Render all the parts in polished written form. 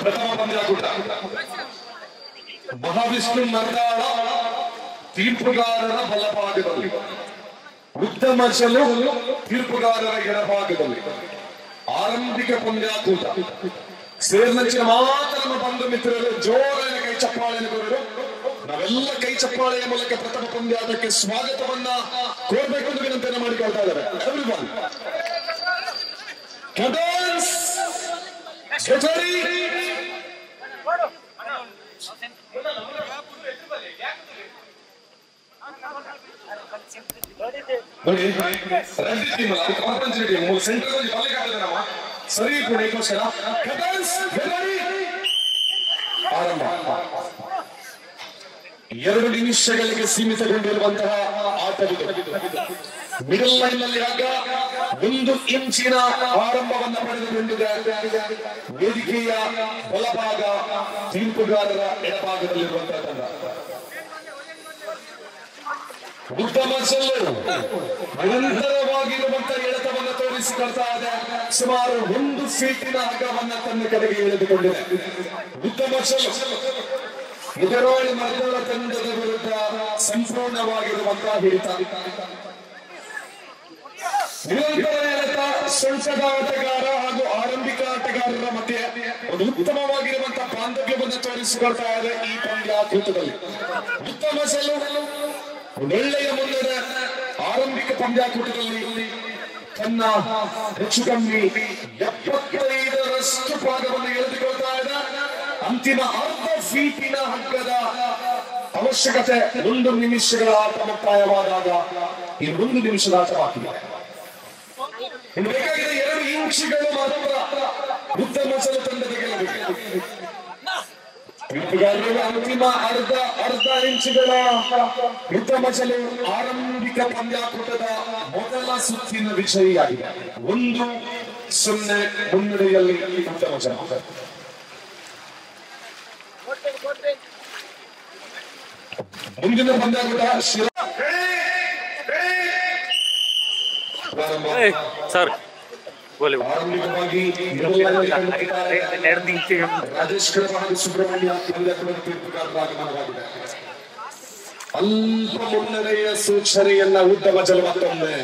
ಪ್ರಥಮ ಪಂದ್ಯಾಕೂಟ ಮಹಾವಿಷ್ಣು ಮರ್ದಾಳ ತೀರ್ಪುಗಾರರ ಬಲಭಾಗದಲ್ಲಿ, ಉತ್ತಮಚಲು ತೀರ್ಪುಗಾರರ ಎಡಭಾಗದಲ್ಲಿ ಆರಂಭಿಕ ಪಂದ್ಯಾಕೂಟ. ಸೇರ್ನಂಚಿನ ಮಾತ್ರ ನಮ್ಮ ಬಂಧು ಮಿತ್ರರು ಜೋರಾಗಿ ಕೈ ಚಪ್ಪಾಳೆಯನ್ನು ಕೊಡರು. ನಾವೆಲ್ಲ ಕೈ ಚಪ್ಪಾಳೆಯ ಮೂಲಕ ಪ್ರಥಮ ಪಂದ್ಯಾಟಕ್ಕೆ ಸ್ವಾಗತವನ್ನ ಕೋರ್ಬೇಕು ಎಂದು ವಿನಂತಿಯನ್ನು ಮಾಡಿಕೊಳ್ತಾ ಇದ್ದಾರೆ. ಎವ್ರಿವನ್ ನೋಡಿ, ಸೆಂಟ್ರಲ್ ಬಾಲಿಗಾರಮ್ಮ ಸರಿ ಕೂಡ ಆರಂಭ. 2 ನಿಮಿಷಗಳಿಗೆ ಸೀಮಿತಗೊಂಡಿರುವಂತಹ ಆಟವಿದು. ಮಿಡಲ್ ಲೈನ್ ನಲ್ಲಿ ಆಗ 1 ಇಂಚಿನ ಆರಂಭವನ್ನು ಪಡೆದುಕೊಂಡಿದೆ. ವೇದಿಕೆಯ ಬಲಭಾಗ ತೀರ್ಪುಗಾರರ ಎಡಭಾಗದಲ್ಲಿರುವಂತಹ ತಂಡ. ಉತ್ತಮ ಸಲ್ಲು ನಿರಂತರವಾಗಿರುವಂತಹ ಎಳೆತವನ್ನು ತೋರಿಸಿಕೊಳ್ತಾ ಇದೆ. ಸುಮಾರು 1 ಫೀಟಿನ ಹಗ್ಗವನ್ನ ತನ್ನ ಕಡೆಗೆ ಎಳೆದುಕೊಂಡಿದೆ. ಉತ್ತಮ ಸಲ್ಲು ಎದುರಾಳಿ ಮರ್ದಾಳ ತಂಡದ ವಿರುದ್ಧ ಸಂಪೂರ್ಣವಾಗಿರುವಂತಹ ಹಿಡಿತ. ನಿರಂತರ ಎಳೆತ ಸೊಂಚದ ಆಟಗಾರ ಹಾಗೂ ಆರಂಭಿಕ ಆಟಗಾರರ ಮಧ್ಯೆ ಒಂದು ಉತ್ತಮವಾಗಿರುವಂತಹ ಬಾಂಧವ್ಯವನ್ನು ತೋರಿಸಿಕೊಳ್ತಾ ಇದೆ ಈ ಪಂದ್ಯಾಕೂಟದಲ್ಲಿ. ಉತ್ತಮ ಸಲ್ಲು ಒಳ್ಳೆಯ ಮುನ್ನಡೆ. ಆರಂಭಿಕ ಪಂದ್ಯಾಕೂಟದಲ್ಲಿ ತನ್ನ ಹೆಚ್ಚು ಕಮ್ಮಿ 75ರಷ್ಟು ಭಾಗವನ್ನು ಎಳೆದುಕೊಳ್ತಾ ಇದೆ. ಅಂತಿಮ ಅರ್ಧ ಫೀಟಿನ ಹಗ್ಗದ ಅವಶ್ಯಕತೆ 1 ನಿಮಿಷಗಳ ಆಟ ಮುಕ್ತಾಯವಾದಾಗ ಈ 1 ನಿಮಿಷದ ಆಟ ಬಾಕಿ. ಇನ್ನು ಬೇಕಾಗಿದೆ 2 ಇಂಚುಗಳು ಮಾತ್ರ ಉತ್ತಮ ಸಲ ತಂಡದ ಗೆಲ್ಲಬೇಕು. ಅಂತಿಮ ಅರ್ಧ ಇಂಚುಗಳ ಉತ್ತಮ ಸಲ ಆರಂಭಿಕ ಪಂದ್ಯಾಕೂಟದ ಮೊದಲ ಸುತ್ತಿನ ವಿಜಯಿಯಾಗಿದೆ. 1-0 ಮುನ್ನಡೆಯಲ್ಲಿ ಉತ್ತಮ ಸಲ. ಮುಂದಿನ ಪಂದ್ಯಾಕೂಟ ಸರ್ ಆರಂಭಿಕವಾಗಿ ರಾಜೇಶ್ ಹಾಗೂ ಸುಬ್ರಹ್ಮಣ್ಯ ಪಂದ್ಯಾಕೂಟದ ತೀರ್ಪುಗಾರರಾಗಮನವಾಗಿದೆ. ಅಲ್ಪ ಮುನ್ನಡೆಯ ಸೂಚನೆಯನ್ನ ಉತ್ತಮ ಜಲ ಮತ್ತೊಮ್ಮೆ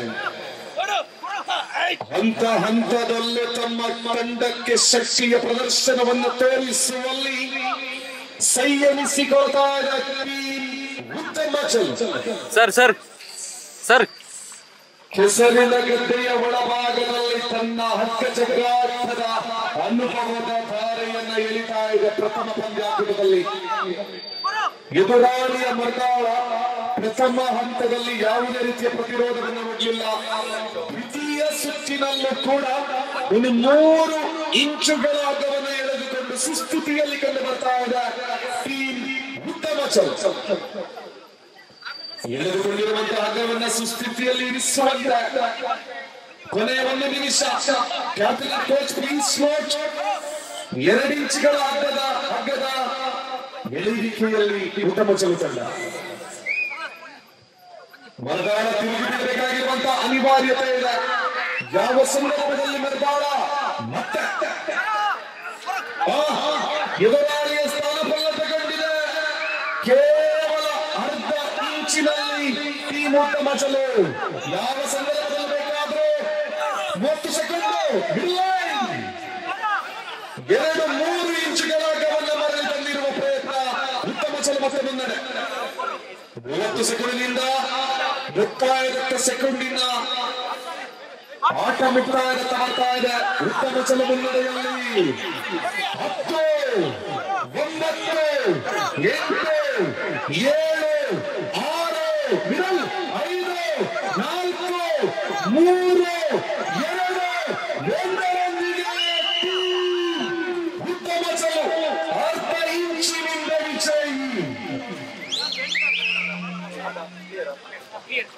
ಹಂತದಲ್ಲೂ ತಮ್ಮ ತಂಡಕ್ಕೆ ಶಕ್ತಿಯ ಪ್ರದರ್ಶನವನ್ನು ತೋರಿಸುವಲ್ಲಿ ಸಂಯಮಿಸಿಕೊಳ್ತಾ ಇದ್ದ ಉತ್ತಮ ಸರ್ ಕೆಸರಿನ ಗದ್ದೆಯ ಒಳಭಾಗದಲ್ಲಿ ತನ್ನ ಹಕ್ಕ ಚಕ್ರಾರ್ಥದ ಅನುಭವದ ಧಾರೆಯನ್ನ ಎಳಿತಾ ಇದೆ. ಪ್ರಥಮ ಪಂದ್ಯಾಕೂಟದಲ್ಲಿ ಎದುರಾಳಿಯ ಮರ್ದಾಳ ಪ್ರಥಮ ಹಂತದಲ್ಲಿ ಯಾವುದೇ ರೀತಿಯ ಪ್ರತಿರೋಧವನ್ನು ಒಡ್ಲಿಲ್ಲ. ದ್ವಿತೀಯ ಸುತ್ತಿನಲ್ಲೂ ಕೂಡ 3 ಇಂಚುಗಳ ಹಗ್ಗವನ್ನು ಎಳೆದುಕೊಂಡು ಸುಸ್ಥಿತಿಯಲ್ಲಿ ಕಂಡು ಬರ್ತಾ ಇದೆ ಟೀಮ್ ಉತ್ತಮ ಚಲ್. ಎಳೆದುಕೊಂಡಿರುವಂತಹ ಹಗ್ಗವನ್ನ ಸುಸ್ಥಿತಿಯಲ್ಲಿ ಇರಿಸುವಂತ ಕೊನೆಯ 1 ನಿಮಿಷ. ಕ್ಯಾಪ್ಟನ್ ಕೋಚ್ ಪ್ರಿನ್ಸ್ ನೋಟ್ 2 ಇಂಚುಗಳ ಹಗ್ಗದ ಎಳೆಯುವಿಕೆಯಲ್ಲಿ ಉತ್ತಮ ಚಲು ತಂಡ. ಮರದಾಳ ತಿರುಗಿಬಿಡಬೇಕಾಗಿರುವಂತಹ ಅನಿವಾರ್ಯತೆ ಇದೆ. ಯಾವ ಸಂದರ್ಭದಲ್ಲಿ ಮರದಾಳ ಮತ್ತೆ ಎದುರಾಳಿಯ ಸ್ಥಾನಪಲ್ಲಟಗೊಂಡಿದೆ. ಕೇವಲ ಅರ್ಧ ಇಂಚಿನಲ್ಲಿ ಟೀಮ್ ಉತ್ತಮ ಚಲು. ಯಾವ ಸಂದರ್ಭದಲ್ಲಿ ಬೇಕಾದ್ರೂ 30 ಸೆಕೆಂಡ್ 2-3 ಇಂಚುಗಳ ಹಗ್ಗವನ್ನು ಮರಳಿ ತಂದಿರುವ ಪ್ರಯತ್ನ. ಉತ್ತಮ ಚಲು ಮತ್ತೆ ಮುನ್ನಡೆ. 30 ಸೆಕೆಂಡಿನಿಂದ 30 ಸೆಕೆಂಡಿನ ಆಟ ಮುಕ್ತಾಯ ತಗೊಳ್ತಾ ಇದೆ. ಉತ್ತಮ ಚಲ ಮುನ್ನಡೆಯಲ್ಲಿ 10, 9, 8, 7, 6, 5, 4, 3, 2, 1 ಉತ್ತಮ ಚಲ ಅರ್ಧ ಇಂಚಿನಿಂದ ವಿಜಯಿ.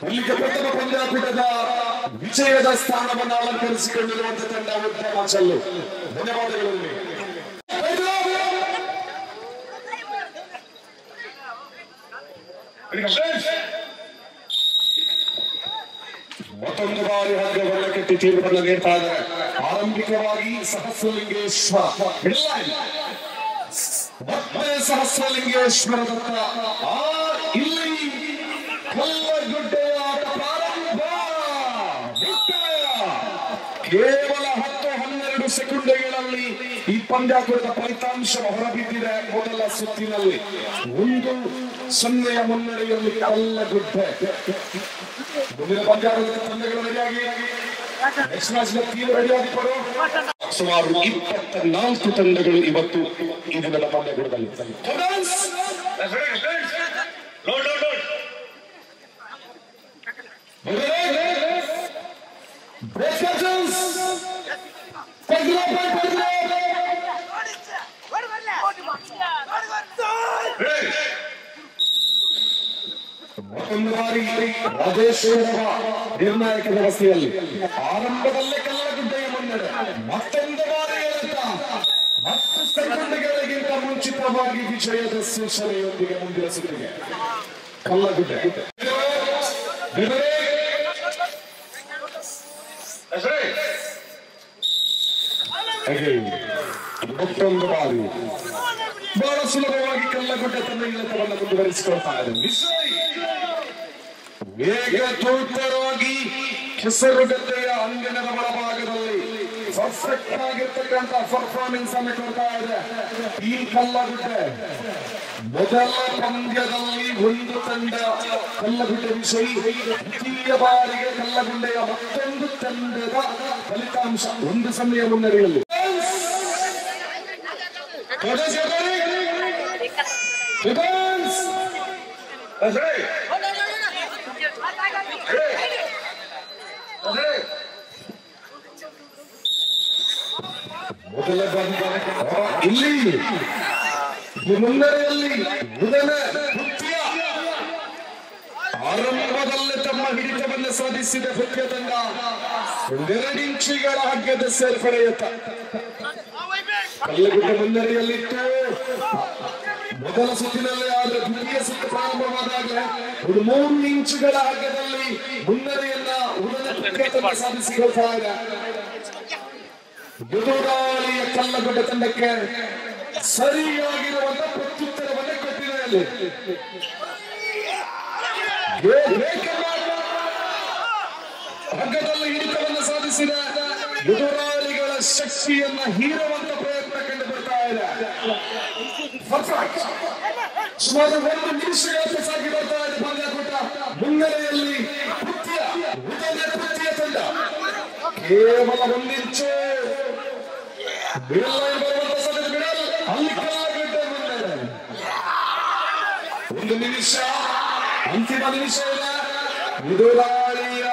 ಇಲ್ಲಿಗೆ ಪ್ರಥಮ ಪಂದ್ಯಾಕೂಟದ ವಿಜಯದ ಸ್ಥಾನವನ್ನು ಅಲಂಕರಿಸಿಕೊಂಡಿರುವಂತಹ ತಂಡ ಉತ್ತಮ ಚಲ್ಲು. ಧನ್ಯವಾದಗಳು. ಮತ್ತೊಂದು ಬಾರಿ ಹಗ್ಗವನ್ನು ಕಟ್ಟಿ ತೀರ್ಪನ್ನು ನೀಡ್ತಾ ಇದ್ದಾರೆ. ಆರಂಭಿಕವಾಗಿ ಸಹಸ್ರಲಿಂಗೇಶ್ವರ ಸಹಸ್ರಲಿಂಗೇಶ್ವರ ದತ್ತ ಇಲ್ಲಿ ಕಲ್ಲಗುಡ್ಡೆಯ ಆಟ ಪ್ರಾರಂಭ. ಕೇವಲ 10-12 ಸೆಕೆಂಡ್ಗಳಲ್ಲಿ ಈ ಪಂದ್ಯಾಟದ ಫಲಿತಾಂಶ ಹೊರಬಿದ್ದಿದೆ. ಮೊದಲ ಸುತ್ತಿನಲ್ಲಿ 1-0 ಮುನ್ನಡೆಯಲ್ಲಿ ಕಲ್ಲಗುಡ್ಡೆ. ಮುಂದಿನ ಪಂದ್ಯಾಟದ ತಂಡಗಳು ರೆಡಿಯಾಗಿ ನೆಕ್ಸ್ಟ್ ಮ್ಯಾಚ್ ತೀವ್ರ ರೆಡಿಯಾಗಿ ಕೊಡು. ಸುಮಾರು 24 ತಂಡಗಳು ಇವತ್ತು ಈ ದಿನದ ಪಂದ್ಯಗಳಲ್ಲಿ ಮತ್ತೊಂದು ಬಾರಿ ರಾಜೇಶ್ವರರ ನಿರ್ಣಾಯಕ ವ್ಯವಸ್ಥೆಯಲ್ಲಿ ಆರಂಭದಲ್ಲೇ ಕಲ್ಲಗುಡ್ಡೆಯ ಮುನ್ನಡೆ. ಮತ್ತೊಂದು ಬಾರಿ 10 ಸೆಕೆಂಡ್ಗಳಿಗಿಂತ ಮುಂಚಿತವಾಗಿ ವಿಜಯದ ಸೂಚನೆಯೊಂದಿಗೆ ಮುಂದಿನ ಸುತ್ತಿಗೆ ಕಲ್ಲಗುಡ್ಡೆ. ಮತ್ತೊಂದು ಬಾರಿ ಬಹಳ ಸುಲಭವಾಗಿ ಕಲ್ಲಗುಡ್ಡೆ ತನ್ನ ಇಲ್ಲತವನ್ನು ಮುಂದುವರಿಸಿಕೊಳ್ತಾ ಇದೆ. ವೇಗ ತೂಕವಾಗಿ ಕೆಸರುಗದ್ದೆಯ ಅಂಗಣದ ಒಳಭಾಗದಲ್ಲಿ ಪರ್ಫೆಕ್ಟ್ ಆಗಿರ್ತಕ್ಕಂಥ ಪರ್ಫಾರ್ಮೆನ್ಸ್ ಅನ್ನು ಕೊಡ್ತಾ ಇದೆ ಈ ಕಲ್ಲಗುಡ್ಡೆ. ಮೊದಲ ಪಂದ್ಯದಲ್ಲಿ ಒಂದು ತಂಡ ಕಲ್ಲಗುಡ್ಡೆ ವಿಷಯ, ದ್ವಿತೀಯ ಬಾರಿಗೆ ಕಲ್ಲಗುಡ್ಡೆಯ ಮತ್ತೊಂದು ತಂಡದ ಫಲಿತಾಂಶ 1-0 ಮುನ್ನಡೆಯಲ್ಲಿ. ಮೊದಲ ಇಲ್ಲಿ ಮುನ್ನಡೆಯಲ್ಲಿ ಆರಂಭದಲ್ಲೇ ತಮ್ಮ ಹಿಡಿತವನ್ನು ಸಾಧಿಸಿದ ಭೃತ್ಯ ತಂಡ 2 ಇಂಚುಗಳ ಹಗ್ಗದ ಸೇರ್ಪಡೆಯತ್ತ ಕಲ್ಲಗುಡ್ಡೆ ಮುನ್ನಡೆಯಲ್ಲಿತ್ತು. ಮೊದಲ ಸುತ್ತಿನಲ್ಲಿ ಆದ್ರೆ ದ್ವಿತೀಯ ಸುತ್ತು ಪ್ರಾರಂಭವಾದಾಗ 3 ಇಂಚುಗಳ ಹಗ್ಗದಲ್ಲಿ ಮುನ್ನಡೆಯನ್ನ ಉಳಿದ ಸಾಧಿಸಿಕೊಳ್ತಾ ಇದೆ. ಎದುರಾಳಿಯ ಕಲ್ಲಗುಡ್ಡೆ ತಂಡಕ್ಕೆ ಸರಿಯಾಗಿರುವಂತ ಪ್ರತ್ಯುತ್ತರವನ್ನು ಕೊಟ್ಟಿದೆ. ಅಲ್ಲಿ ಹಗ್ಗದಲ್ಲಿ ಹಿಡಿತವನ್ನು ಸಾಧಿಸಿದ ಎದುರಾಳಿಗಳ ಶಕ್ತಿಯನ್ನ ಹೀರುವಂತ ಪ್ರಯತ್ನ ಕಂಡು ಬರ್ತಾ ಇದೆ. ಸುಮಾರು 1 ನಿಮಿಷಗಳ ಸಾಗಿ ಬರ್ತಾ ಇದೆ ಪಂದ್ಯಾಕೂಟ. ಮುನ್ನಡೆಯಲ್ಲಿ ಕೃತ್ಯ ತಂಡ ಕೇವಲ 1 ಇಂಚು ಬಿಡಲ್ಲ ಬರುವಂತ ಸಮಯ ಬಿಡಲ್. ಅಲ್ಲಿ ಕಲ್ಲಗುಡ್ಡೆ ಮುನ್ನಡೆ 1 ನಿಮಿಷ, ಅಂತಿಮ ನಿಮಿಷ ಇದೆ. ಎದುರಾಳಿಯ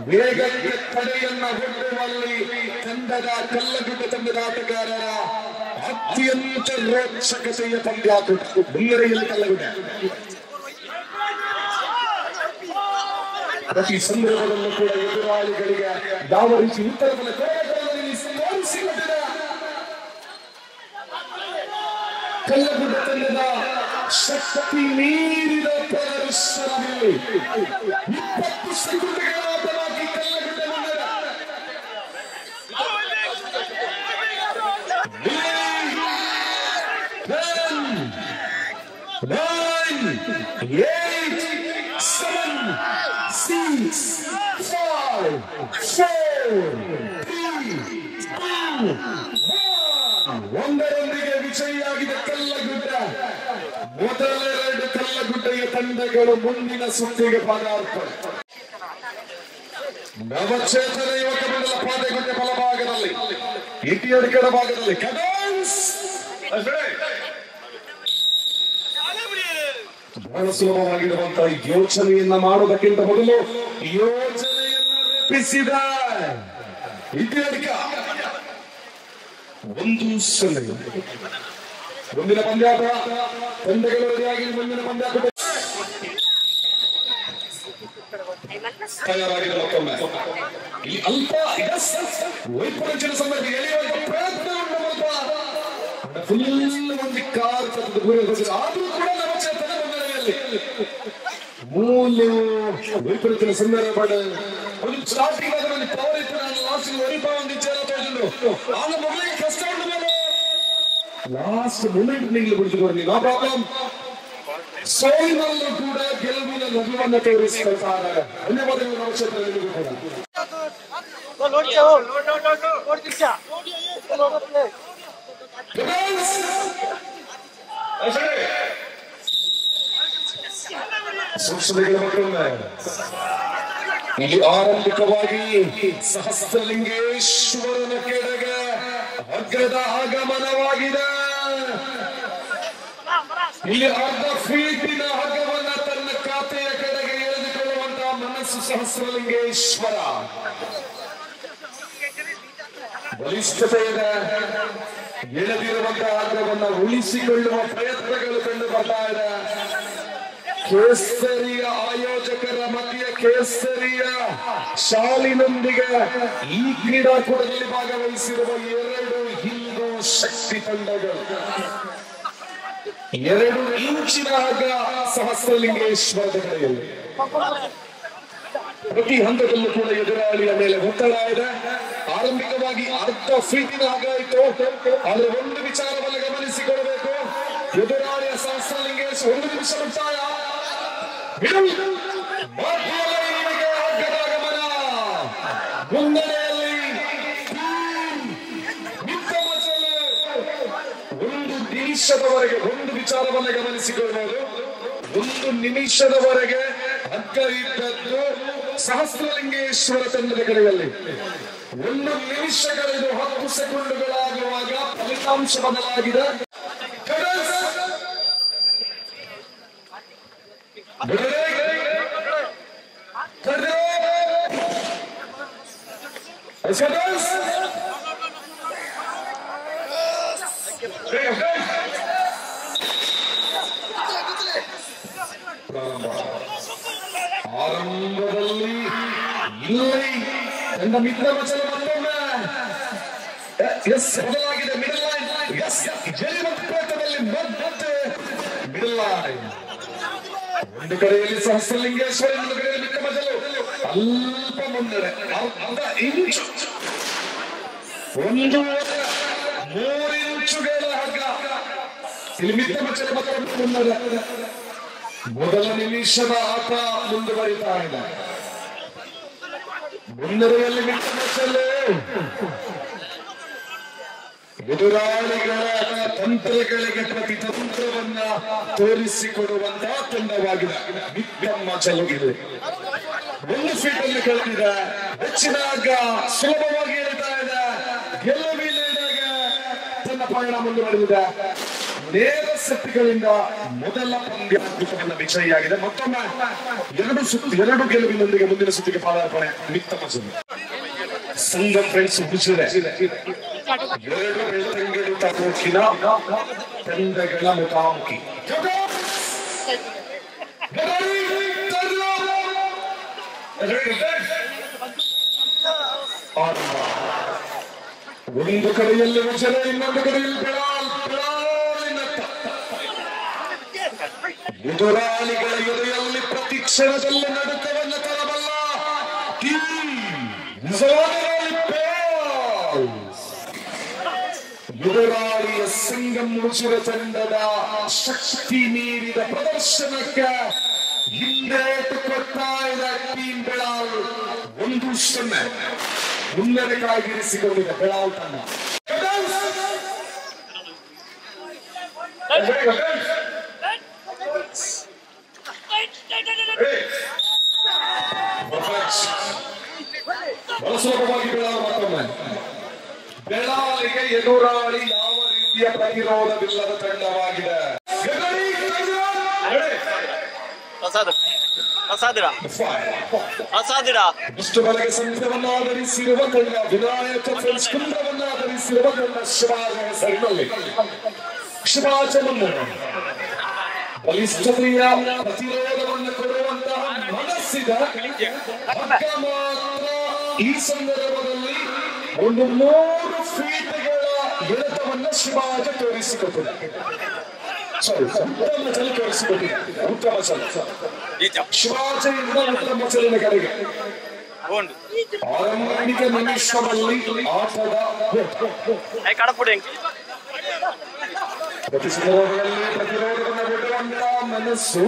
ವೇಗಕ್ಕೆ ತಡೆಯನ್ನ ಒಡ್ಡುವಲ್ಲಿ ಕಲ್ಲಗುಡ್ಡೆ ತಂಡದ ಆಟಗಾರರ ಅತ್ಯಂತ ರೋಚಕತೆಯ ಪಂದ್ಯಾಕೂಟ. ಮುನ್ನಡೆಯಲ್ಲಿ ಕಲ್ಲಗುಡ್ಡೆ ಪ್ರತಿ ಸಂದರ್ಭದಲ್ಲೂ ಕೂಡ ಎದುರಾಳಿಗಳಿಗೆ ಯಾವ ರೀತಿ ಉತ್ತರವನ್ನು ತೋರಿಸಿಕೊಟ್ಟಿದೆ. ಕಲ್ಲಗುಡ್ಡೆ ತಂಡದ ಶಕ್ತಿ ಮೀರಿದ ಪ್ರದರ್ಶನದಲ್ಲಿ 20 ಸೆಕೆಂಡ್ಗಳ ಆಟವಾಗಿ ಕಲ್ಲಗುಡ್ಡೆ ಮುನ್ನಡೆ. 10, 9, 8, 7, 6, 5, 4, 3, 2, 1. ಒಂದರೊಂದಿಗೆ ವಿಜಯಿಯಾಗಿದೆ ಕಲ್ಲಗುಡ್ಡೆ. ಮೊದಲ 2 ಕಲ್ಲಗುಡ್ಡೆಯ ತಂಡಗಳು ಮುಂದಿನ ಸುತ್ತಿಗೆ ಪಾದಾರ್ಪಣೆ. ನವಚೇತನ ಯುವಕ ಮಂಡಲ ಪಾದೆಗುಡ್ಡೆ ಬಲಭಾಗದಲ್ಲಿ, ಇಟಿಯಡಿ ಕೆಳಭಾಗದಲ್ಲಿ ಬಹಳ ಸುಲಭವಾಗಿರುವಂತಹ ಯೋಚನೆಯನ್ನ ಮಾಡುವುದಕ್ಕಿಂತ ಮೊದಲು ಯೋಜನೆಯನ್ನ ರೂಪಿಸಿದ ಇಟಿಯಡಿಕ 1-0. ಮುಂದಿನ ಪಂದ್ಯಾಟ ತಂಡಗಳು ರೆಡಿಯಾಗಿ ಮುಂದಿನ ಪಂದ್ಯಾಟ ತಯಾರಾಗಿದೆ. ಮತ್ತೊಮ್ಮೆ ಇಲ್ಲಿ ಅಲ್ಪ ವೈಪರೀತ್ಯದ ಸಂದರ್ಭ ಎಳೆಯುವಂತ ಪ್ರಯತ್ನ ಫುಲ್ ಒಂದು ಕಾರ್ ಆದ್ರೂ ಕೂಡ ನವಚೇತನ ಮುನ್ನಡೆಯಲ್ಲಿ ಮೂಲು ವೈಪರೀತ್ಯ ಸಂದರ್ಭ ಸ್ಟಾರ್ಟಿಂಗ್ ಅದರಲ್ಲಿ ಪವರ್ ಇತ್ತು. ನಾನು ಲಾಸ್ಟ್ ಆಗ ಮೊದಲಿಗೆ ಕಷ್ಟ ಉಂಟು. ಲಾಸ್ಟ್ ಮೂಮೆಂಟ್ ನಿಂಗ್ಲು ಬಿಡಿಸಿಕೊಡ್ಲಿ, ನೋ ಪ್ರಾಬ್ಲಮ್. ಸೋಲಿನಲ್ಲೂ ಕೂಡ ಗೆಲುವಿನ ನಗುವನ್ನು ತೋರಿಸಿಕೊಳ್ತಾರೆ. ಧನ್ಯವಾದಗಳು ನಕ್ಷತ್ರಗಳಿಗೂ ಕೂಡ. ಸೂಕ್ಷ್ಮತೆಗಳ ಮಕ್ಕಳನ್ನ ಇಲ್ಲಿ ಆರಂಭಿಕವಾಗಿ ಸಹಸ್ರಲಿಂಗೇಶ್ವರನ ಕೆಳಗೆ ಅಗ್ರದ ಆಗಮನವಾಗಿದೆ. ಇಲ್ಲಿ ಅರ್ಧ ಫೀಟಿನ ಹಗ್ಗವನ್ನ ತನ್ನ ಖಾತೆಯ ಕಡೆಗೆ ಎಳೆದುಕೊಳ್ಳುವಂತಹ ಮನಸ್ಸು ಸಹಸ್ರಲಿಂಗೇಶ್ವರ. ಬಲಿಷ್ಠತೆ ಇದೆ. ಎಳೆದಿರುವಂತಹ ಹಗ್ಗವನ್ನ ಉಳಿಸಿಕೊಳ್ಳುವ ಪ್ರಯತ್ನಗಳು ಕಂಡು ಬರ್ತಾ ಇದೆ. ಕೇಸರಿಯ ಆಯೋಜಕರ ಮಧ್ಯೆ ಕೇಸರಿಯ ಶಾಲಿನೊಂದಿಗೆ ಈ ಕ್ರೀಡಾಕೂಟದಲ್ಲಿ ಭಾಗವಹಿಸಿರುವ 2 ಹಿಂದೂ ಶಕ್ತಿ ತಂಡಗಳು. 2 ಇಂಚಿನ ಹಗ್ಗ ಸಹಸ್ರಲಿಂಗೇಶ್ವರದ ಕಡೆಯಲ್ಲಿ. ಪ್ರತಿ ಹಂತದಲ್ಲೂ ಕೂಡ ಎದುರಾಳಿಯ ಮೇಲೆ ಒತ್ತಡ ಇದೆ. ಆರಂಭಿಕವಾಗಿ ಅರ್ಧ ಫೀಟಿನ ಹಗ್ಗ ಇತ್ತು. ಆದ್ರೆ ಒಂದು ವಿಚಾರವನ್ನು ಗಮನಿಸಿಕೊಳ್ಳಬೇಕು. ಎದುರಾಳಿಯ ಸಹಸ್ರಲಿಂಗೇಶ್ವರ 1 ನಿಮಿಷ ಮುಕ್ತಾಯ. ಹಗ್ಗದ ಆಗಮನ. ಮುನ್ನಡೆಯಲ್ಲಿ ಒಂದು ನಿಮಿಷದವರೆಗೆ ಒಂದು ವಿಚಾರವನ್ನು ಗಮನಿಸಿಕೊಳ್ಳಬಹುದು. 1 ನಿಮಿಷದವರೆಗೆ ಹಗ್ಗ ಇದ್ದದ್ದು ಸಹಸ್ರಲಿಂಗೇಶ್ವರ ತಂಡದ ಕಡೆಯಲ್ಲಿ. 1 ನಿಮಿಷ ಕಳೆದು 10 ಸೆಕೆಂಡುಗಳಾಗುವಾಗ ಫಲಿತಾಂಶ ಬದಲಾಗಿದೆ. ಆರಂಭದಲ್ಲಿ ಇಲ್ಲಿ ನನ್ನ ಮಿತ್ರ ಮಚಲ ಮತ್ತೊಮ್ಮೆ ಬದಲಾಗಿದೆ. ಮಿಡಲ್ ಲೈನ್ ಜಲಿಮತ್ತದಲ್ಲಿ ಮತ್ತೆ ಮಿಡಲ್ ಲೈನ್. ಒಂದು ಕಡೆಯಲ್ಲಿ ಸಹಸ್ರಲಿಂಗೇಶ್ವರ, ಇನ್ನೊಂದು ಕಡೆಯಲ್ಲಿ ಮಿತ್ರ ಮಜಲು. ಅಲ್ಪ ಮುನ್ನಡೆ, ಅರ್ಧ ಇಂಚು, 1.3 ಇಂಚುಗಳ ಹಗ್ಗ. ಇಲ್ಲಿ ಮಿತ್ರ ಮಚಲ ಮುನ್ನಡೆ. ಮೊದಲ ನಿಮಿಷದ ಆಟ ಮುಂದುವರಿತಾ ಇದೆ. ಮುನ್ನಡೆಯಲ್ಲಿ ಮಿತ್ರ ಮಚಲು ಎದುರಾಳಿಗಳ ತಂತ್ರಗಳಿಗೆ ಪ್ರತಿತಂತ್ರವನ್ನ ತೋರಿಸಿಕೊಡುವಂತಹ ತಂಡವಾಗಿದೆ. ಮಿತ್ರ ಚಲುಗಿದೆ. 1 ಫೀಟ್ ಅಲ್ಲಿ ಕಳೆದಿದೆ. ಹೆಚ್ಚಿನ ಹಗ್ಗ ಸುಲಭವಾಗಿ ಇಳಿತಾ ಇದೆ. ಗೆಲುವಿನೆಡೆಗೆ ತನ್ನ ಪಯಣ ಮುಂದುವರೆದಿದೆ. ನೇರ ಸೆಟ್ಗಳಿಂದ ಮೊದಲ ಪಂದ್ಯ ವಿಜಯಿಯಾಗಿದೆ. ಮತ್ತೊಮ್ಮೆ 2 ಗೆಲುವಿನೊಂದಿಗೆ ಮುಂದಿನ ಸುತ್ತಿಗೆ ಪಾದಾರ್ಪಣೆ ಮಿತ್ರ ಮಜಲು. ಸಂಘ ಫ್ರೆಂಡ್ಸ್ ಹುಚ್ಚಿದೆ. 2 ಬೆಳ್ತಂಗಡಿ ತಾಲೂಕಿನ ತಂಡಗಳ ಮುಖಾಮುಖಿ. ಒಂದು ಕಡೆಯಲ್ಲಿ ವಿಜಯ, ಇನ್ನೊಂದು ಕಡೆಯಲ್ಲಿ ಎದುರಾಳಿಗಳ ಎದೆಯಲ್ಲಿ ಪ್ರತಿ ಕ್ಷಣದಲ್ಲಿ ನಡುಕವನ್ನು ತರಬಲ್ಲ ಎದುರಾಳಿಯ ಸಂಗಮ್ ಮುಚಿರ ತಂಡದ ಶಕ್ತಿ ಮೀರಿದ ಪ್ರದರ್ಶನಕ್ಕೆ ಹಿಂದೇಟು ಕೊಡ್ತಾ ಇದೆ ಟೀಮ್ ಬೆಳಾಲ್. 1-0 ಮುನ್ನಡೆ ಕಾಯ್ದಿರಿಸಿಕೊಂಡಿದೆ ಬೆಳಾಲ್ ತಂಡ. ಬಹಳ ಸುಲಭವಾಗಿ ಬೆಳಾಲ್ ಮತ್ತೊಮ್ಮೆ. ಬೆಳಾಲಿಗೆ ಎದುರಾಳಿ ಯಾವ ರೀತಿಯ ಪ್ರತಿರೋಧವಿಲ್ಲದ ತಂಡವಾಗಿದೆ. ಇಷ್ಟು ಬಲಗೆ ಸಂಘವನ್ನಾಧರಿಸಿರುವ ತಂಡ, ವಿನಾಯಕ ಫ್ರೆಂಡ್ಸ್ ಕುಂಡವನ್ನಾಧರಿಸಿರುವ ತಂಡ ಶಿವಾಜ ಹೆಸರಿನಲ್ಲಿ. ಶಿವಾಜ ಮುನ್ನಡೆ ಬಲಿಷ್ಠತೆಯ ಪ್ರತಿರೋಧವನ್ನು ಕೊಡುವಂತಹ ಮನಸ್ಸಿದ ಹಗ್ಗ ಮಾತ್ರ ಈ ಸಂದರ್ಭದಲ್ಲಿ 1 3 ಫೀಟ್ಗಳ ಎಳೆತವನ್ನು ಶಿವಾಜ ತೋರಿಸಿಕೊಟ್ಟಿದೆ. ಸಾರಿ ಉತ್ತಮ ಮಚಲು ತೋರಿಸಿಕೊಟ್ಟಿದ್ದಾರೆ. ಉತ್ತಮ ಮಚಲು ಶಿವಾಜಿಯಿಂದ ಉತ್ತಮ ಮಚಲಿನ ಕಡೆಗೆ ಆರಂಭಿಕ ನಿಮಿಷದಲ್ಲಿ ಆಟದ ಪ್ರತಿಸ್ಪರ್ಧೆಯಲ್ಲಿ ಪ್ರತಿರೋಧವನ್ನು ಬಿಡುವಂತಹ ಮನಸ್ಸು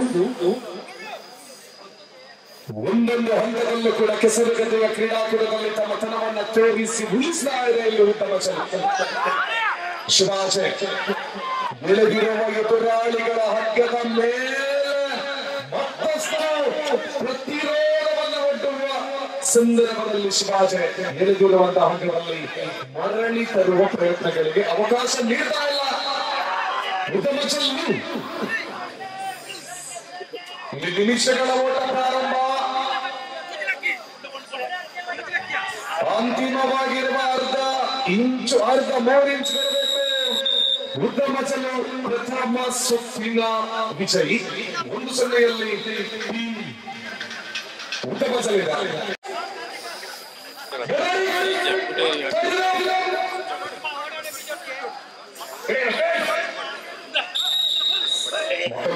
ಒಂದೊಂದು ಹಂತದಲ್ಲೂ ಕೂಡ ಕೆಸರುಗದ್ದೆಯ ಕ್ರೀಡಾಕೂಟದಲ್ಲಿ ತಮ್ಮ ತನವನ್ನು ತೋರಿಸಿ ಉಳಿಸ್ತಾ ಇದೆ ಇಲ್ಲಿ ಉತ್ತಮ ಶಿವಾಜೆ ಬೆಳೆದಿರುವ ಎದುರಾಳಿಗಳ ಹಗ್ಗದ ಮೇಲೆ ಮತ್ತಷ್ಟು ಪ್ರತಿರೋಧವನ್ನು ಒಡ್ಡುವ ಸಂದರ್ಭದಲ್ಲಿ ಶಿವಾಜೆ ಎಳೆದಿರುವಂತಹ ಹಗ್ಗದಲ್ಲಿ ಮರಳಿ ತರುವ ಪ್ರಯತ್ನಗಳಿಗೆ ಅವಕಾಶ ನೀಡ್ತಾ ಇಲ್ಲ ಉತ್ತಮ ಚೆಲ್ಲು. ಇಲ್ಲಿ ನಿಮಿಷಗಳ ಓಟ ಪ್ರಾರಂಭ. ಅಂತಿಮವಾಗಿರುವ ಅರ್ಧ 3 ಇಂಚ್ ಬರಬೇಕು. ಉತ್ತಮ ಚೆಲ್ಲು ಪ್ರಥಮ ಸುತ್ತಿನ ವಿಜಯಿ. 1-0 ಉತ್ತಮ ಚೆಲ್ಲಿದ್ದಾರೆ.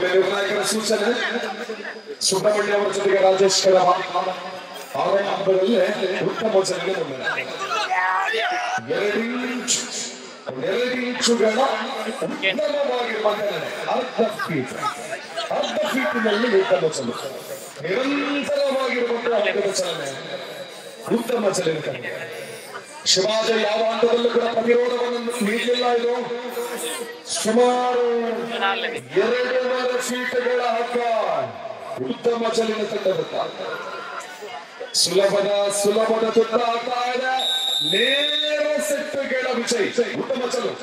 ನಿರ್ಣಾಯಕರ ಸೂಚನೆ ಸುಬ್ರಹ್ಮಣ್ಯ ಅವರ ಜೊತೆಗೆ ರಾಜೇಶ್ ಕಡವ ಆರಂಭದಲ್ಲೇ ಉತ್ತಮ ಚೆಲ್ಲಿಗೆ ಬಂದಿದೆ. 2 ಇಂಚುಗಳ ಉತ್ತಮವಾಗಿರುವಂತಹ ಅರ್ಧ ಫೀಟಿನಲ್ಲಿ ಉತ್ತಮ ಚೆಲ್ಲು. ನಿರಂತರವಾಗಿರುವಂತಹ ಹಗ್ಗದ ಚಲನೆ ಉತ್ತಮ ಚೆಲ್ಲಿನ ಕಡೆ. ಶಿವಾಜ ಯಾವ ಹಂತದಲ್ಲೂ ಕೂಡ ಪ್ರತಿರೋಧವನ್ನು ನೀಡಲಿಲ್ಲ. ಇದು ಸುಮಾರು 2.5 ಫೀಟ್ಗಳ ಹಗ್ಗ ಉತ್ತಮ ಚೆಲ್ಲಿನ ತಂಡದ ಸುಲಭದ ತುತ್ತ ಆಗ್ತಾ ಇದೆ. ನೇರ ಸೆಟ್ಗಳ ವಿಜಯ್ ಉತ್ತಮ ಚೆಲ್ಲು.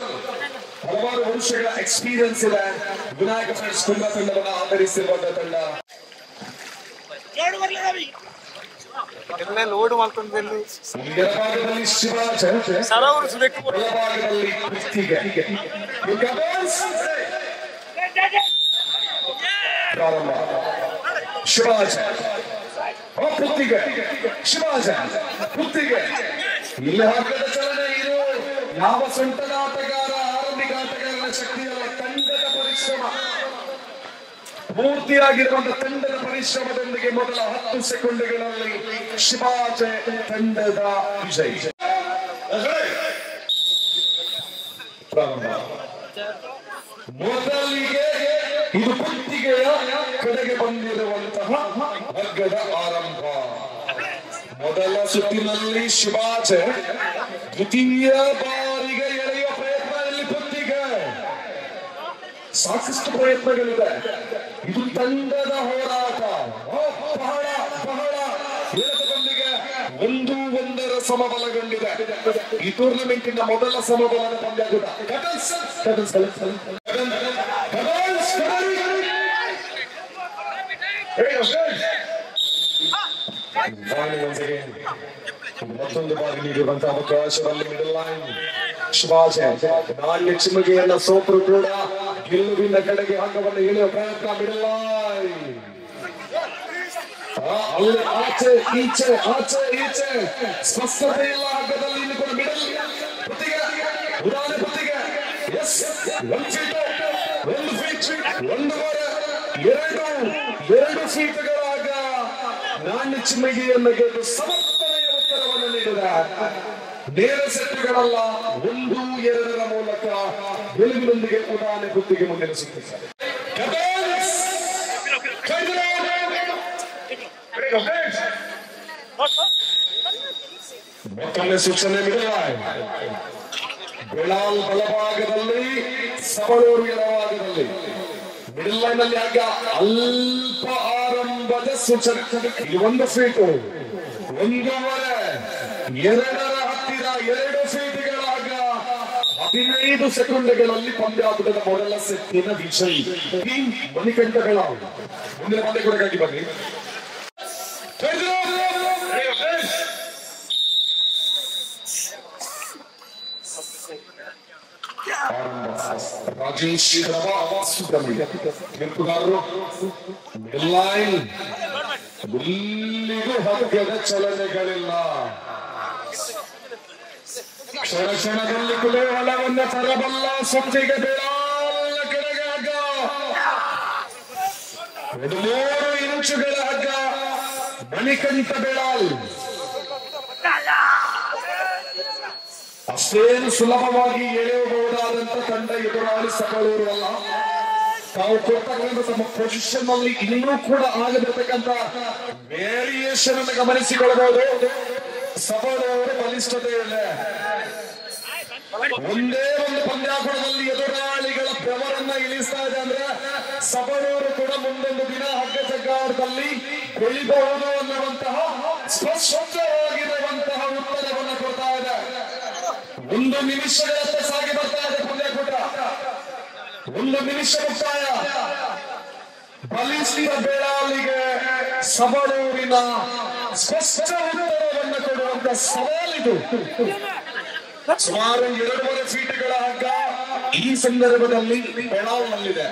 ಹಲವಾರು ವರ್ಷಗಳ ಎಕ್ಸ್ಪೀರಿಯನ್ಸ್ ಇದೆ. ವಿನಾಯಕ ಫ್ರೆಂಡ್ಸ್ ಕುಂಭ ತಂಡವನ್ನು ಆಧರಿಸಿರುವಂತಹ ತಂಡ. ಲೋಡ್ ಮಾಡ್ಕೊಂಡು ಎಡಭಾಗದಲ್ಲಿ ಶಿವಾಜ, ಬಲಭಾಗದಲ್ಲಿ ಕುಸ್ತಿಗೆ. ಪ್ರಾರಂಭ. ಶಿವಾಜ ಕುತ್ತಿಗೆ, ಶಿವಾಜ ಕುತ್ತಿಗೆ. ಇಲ್ಲಿ ಹಗ್ಗದ ಚಲನೆ. ಇದು ಯಾವ ಸೊಂಟದ ಆಟಗಾರ, ಆರಂಭಿಕ ಆಟಗಾರನ ಶಕ್ತಿಯಲ್ಲ, ತಂಡದ ಪರಿಶ್ರಮ. ಪೂರ್ತಿಯಾಗಿರುವಂತಹ ತಂಡದ ಪರಿಶ್ರಮದೊಂದಿಗೆ ಮೊದಲ 10 ಸೆಕೆಂಡ್ಗಳಲ್ಲಿ ಶಿವಾಜ ತಂಡದ ವಿಜಯ್. ಮೊದಲಿಗೆ ಇದು ಕುತ್ತಿಗೆಯ ಕಡೆಗೆ ಬಂದಿರುವಂತಹ ಹಗ್ಗದ ಆರಂಭ. ಮೊದಲ ಸುತ್ತಿನಲ್ಲಿ ಶಿವಾಜ ದ್ವಿತೀಯ ಬಾರಿಗೆ ಎಳೆಯುವ ಪ್ರಯತ್ನ. ಇಲ್ಲಿ ಕುತ್ತಿಗೆ ಸಾಕಷ್ಟು ಪ್ರಯತ್ನಗಳಿದೆ. ಇದು ತಂಡದ ಹೋರಾಟ. ಬಹಳ ಎಳೆತದೊಂದಿಗೆ 1-1 ಸಮಬಲಗೊಂಡಿದೆ. ಈ ಟೂರ್ನಮೆಂಟಿನ ಮೊದಲ ಸಮಬಲದ ಪಂದ್ಯಾಕೂಟ. ಮತ್ತೊಂದು ಬಾರಿ ನೀಡಿರುವಂತಹ ಅವಕಾಶದಲ್ಲಿ ಮಿಡಲ್ ಲೈನ್ ಶಿವಾಜ ನಾಣ್ಯ ಚಿಮುಗೆಯನ್ನ ಸೋತರು ಕೂಡ ಗೆಲುವಿನ ಕಡೆಗೆ ಹಗ್ಗವನ್ನು ಎಳೆಯುವ ಪ್ರಯತ್ನ. ಮಿಡಲ್ ಲೈನ್ ಅಲ್ಲಿ ಆಚೆ ಈಚೆ ಸ್ಪಷ್ಟತೆ ಇಲ್ಲ ಹಗ್ಗದಲ್ಲಿ. ಇಲ್ಲಿ ಕೂಡ ಮಿಡಲ್ ಕುತ್ತಿಗೆ, ಉದಾಹರಣೆ ಕುತ್ತಿಗೆ. 1 ಫೀಟ್, 1 ಫೀಟ್, 1.5, 2 ಫೀಟ್ಗಳ ಹಗ್ಗ ನಾಣ್ಯ ಚಿಮುಗೆಯನ್ನು ಗೆದ್ದು ಸಮರ್ಥನೆಯ ಉತ್ತರವನ್ನು ನೀಡಿದ. ನೇರ ಸೆಟ್ಟುಗಳಲ್ಲ, 1-2 ಮೂಲಕ ಗೆಲುವಿನೊಂದಿಗೆ ಉದಾಹರಣೆ ಕುತ್ತಿಗೆ ಮುನ್ನಡೆಸುತ್ತಿದ್ದಾರೆ. ಮತ್ತೊಮ್ಮೆ ಸೂಚನೆ. ಬೆಳಾಲ್ ಬಲಭಾಗದಲ್ಲಿ, ಸಬಳೂರು ಎಡಭಾಗದಲ್ಲಿ. ಮಿಡಲ್ ಲೈನ್ ಅಲ್ಲಿ ಆಗ ಅಲ್ಪ ಆರಂಭದ ಸೂಚನೆ. ಇಲ್ಲಿ 1 ಫೀಟ್, 1.5, 2ರ ಹತ್ತಿರ 2 ಫೀಟ್ಗಳಾಗ 15 ಸೆಕೆಂಡ್ಗಳಲ್ಲಿ ಪಂದ್ಯಾಟದ ಮೊದಲ ಸೆಟ್ಟಿನ ವಿಜಯ್ ಟೀಮ್ ಮಣಿಕಂಠಗಳ. ಮುಂದಿನ ಪಂದ್ಯ ಕೂಡ ಗಾಗಿ ಬನ್ನಿ. ರಾಜೇಶ್ ಸುಬ್ರಹ್ಮಣ್ಯ ಗೆಲುಪುಗಾರರು. ಮಿಡಲ್ ಲೈನ್ ಇಲ್ಲಿಗೂ ಹಗ್ಗದ ಚಲನೆಗಳಿಲ್ಲ. ಕ್ಷಣದಲ್ಲಿ ಕುಲುಹಲವನ್ನು ತರಬಲ್ಲ ಸೊತ್ತಿಗೆ ಬೆಳಾಲ ಕೆಳಗೆ ಹಗ್ಗ. 3 ಇಂಚುಗಳ ಹಗ್ಗ ಮಣಿಕಂಠ ಬೆಳಾಲ್. ಅಷ್ಟೇನು ಸುಲಭವಾಗಿ ಎಳೆಯಬಹುದಾದಂತ ತಂಡ ಎದುರಾಳಿ ಸಕಲೂರು ಅಲ್ಲ. ತಾವು ಕೊಡ್ತಕ್ಕಂಥ ತಮ್ಮ ಪೊಸಿಷನ್ ಅಲ್ಲಿ ಇನ್ನೂ ಕೂಡ ಆಗದಿರತಕ್ಕಂತ ವೇರಿಯೇಷನ್ ಅನ್ನು ಗಮನಿಸಿಕೊಳ್ಳಬಹುದು. ಸಬಳೂರು ಬಲಿಷ್ಠತೆ ಇದೆ. ಒಂದೇ ಒಂದು ಪಂದ್ಯಾಕೂಟದಲ್ಲಿ ಎದುರಾಳಿಗಳ ಬೆವರನ್ನ ಇಳಿಸ್ತಾ ಇದೆ ಅಂದ್ರೆ ಸಬಳೂರು ಕೂಡ ಮುಂದೊಂದು ದಿನ ಹಗ್ಗ ಜಗ್ಗಾಟದಲ್ಲಿ ಬೆಳಿಬಹುದು ಅನ್ನುವಂತಹ ಸ್ಪಷ್ಟವಾಗಿರುವಂತಹ ಉತ್ತರವನ್ನು ಕೊಡ್ತಾ ಇದೆ. 1 ನಿಮಿಷಗಳತ್ತ ಸಾಗಿ ಬರ್ತಾ ಇದೆ ಪಂದ್ಯಾಕೂಟ. 1 ನಿಮಿಷ ಮುಕ್ತಾಯ. ಬಲಿಷ್ಠ ಬೆಳಾಲಿಗೆ ಸಬಳೂರಿನ ಸ್ಪಷ್ಟ ಉತ್ತರವನ್ನು ಕೊಡುವಂತ ಸವಾಲಿದು. ಸುಮಾರು 2.5 ಫೀಟ್ಗಳ ಹಗ್ಗ ಈ ಸಂದರ್ಭದಲ್ಲಿ ಬೆಳಾಲ್ನಲ್ಲಿದೆ.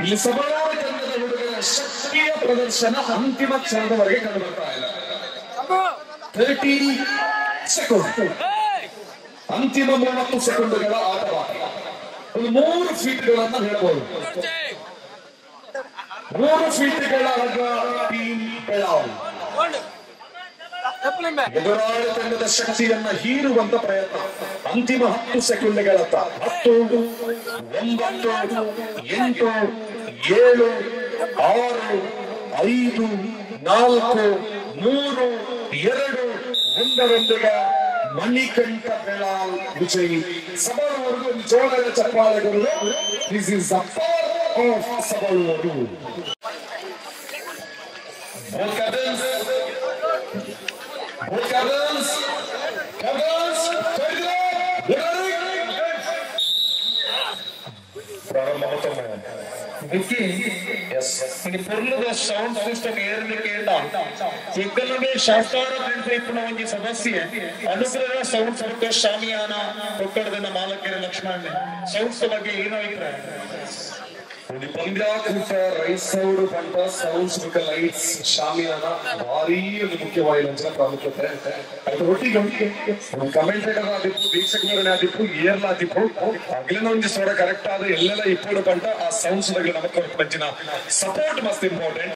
ಇಲ್ಲಿ ಸಬಳೂರು ತಂಡದ ಹುಡುಗರ ಶಕ್ತಿಯ ಪ್ರದರ್ಶನ ಅಂತಿಮ ಕ್ಷಣದವರೆಗೆ ಕಂಡು ಬರ್ತಾ ಇಲ್ಲ. 30 ಸೆಕೆಂಡ್, ಅಂತಿಮ 30 ಸೆಕೆಂಡ್ಗಳ ಆಟವಾಡಿ. ಒಂದು 3 ಫೀಟ್ಗಳನ್ನ ಹೇಳಬಹುದು. 3 ಫೀಟ್ಗಳ ಹಗ್ಗ ಟೀಮ್ ಬೆಳಾಲ್. ಎದುರಾಳಿ ತಂಡದ ಶಕ್ತಿಯನ್ನ ಹೀರುವಂತ ಪ್ರಯತ್ನ. ಅಂತಿಮ 10 ಸೆಕೆಂಡ್ಗಳತ್ತ 10, 9, 8, 7, 6, 5, 4, 3, 2, 1 ಮಣಿಕಂಠ ಬೆಳಾಲ್ ವಿಜಯಿ. ಸಬಳೂರು ಜೋಳದ ಚಪ್ಪಾಳೆಗಳು. This is the power of Sabaluru. ini perlu sound system ఏర్ని కేండా ఇక్కడనే శాస్త్రాల కంటే ఇప్పుడు ಒಂದು ಸಮಸ್ಯೆ ಅನುಗ್ರಹ ಸೌಂಡ್ ಸರ್ಕಸ್ ಶಾಮಿಯಾನ ಕೊಟ್ಟಡದ ಮಾಲಕರ ಲಕ್ಷ್ಮಣ ಸೌಂಡ್ಸ್ ಬಗ್ಗೆ ಏನು ಅಭಿಪ್ರಾಯ? ಒಂದು ಪಂದ್ಯಾಕೂಟ ರೈಸ್ ಸೌಂಡ್ ಬಂಟ ಸೌಂಡ್ಸ್ ವಿತ್ ಲೈಟ್ಸ್ ಶಾಮಿಯಾನ ಭಾರಿ ಒಂದು ಮುಖ್ಯವಾದ ಪ್ರಾಮುಖ್ಯತೆ. ಅದು ಒಟ್ಟಿಗೆ ಒಂದು ಕಮೆಂಟೇಟರ್ ಆದಿತ್ತು, ವೀಕ್ಷಕರೇ ಆದಿತ್ತು, ಏರ್ಲ ಆದಿತ್ತು, ಅಗ್ಲಿನ ಒಂದು ಸ್ವರ ಕರೆಕ್ಟ್ ಆದ ಎಲ್ಲೆಲ್ಲ ಇಪ್ಪಡು ಬಂಟ ಆ ಸೌಂಡ್ಸ್ ಬಗ್ಗೆ ನಮಗೆ ಹೊರತು ಬಂಚಿನ ಸಪೋರ್ಟ್ ಮಸ್ತ್ ಇಂಪಾರ್ಟೆಂಟ್.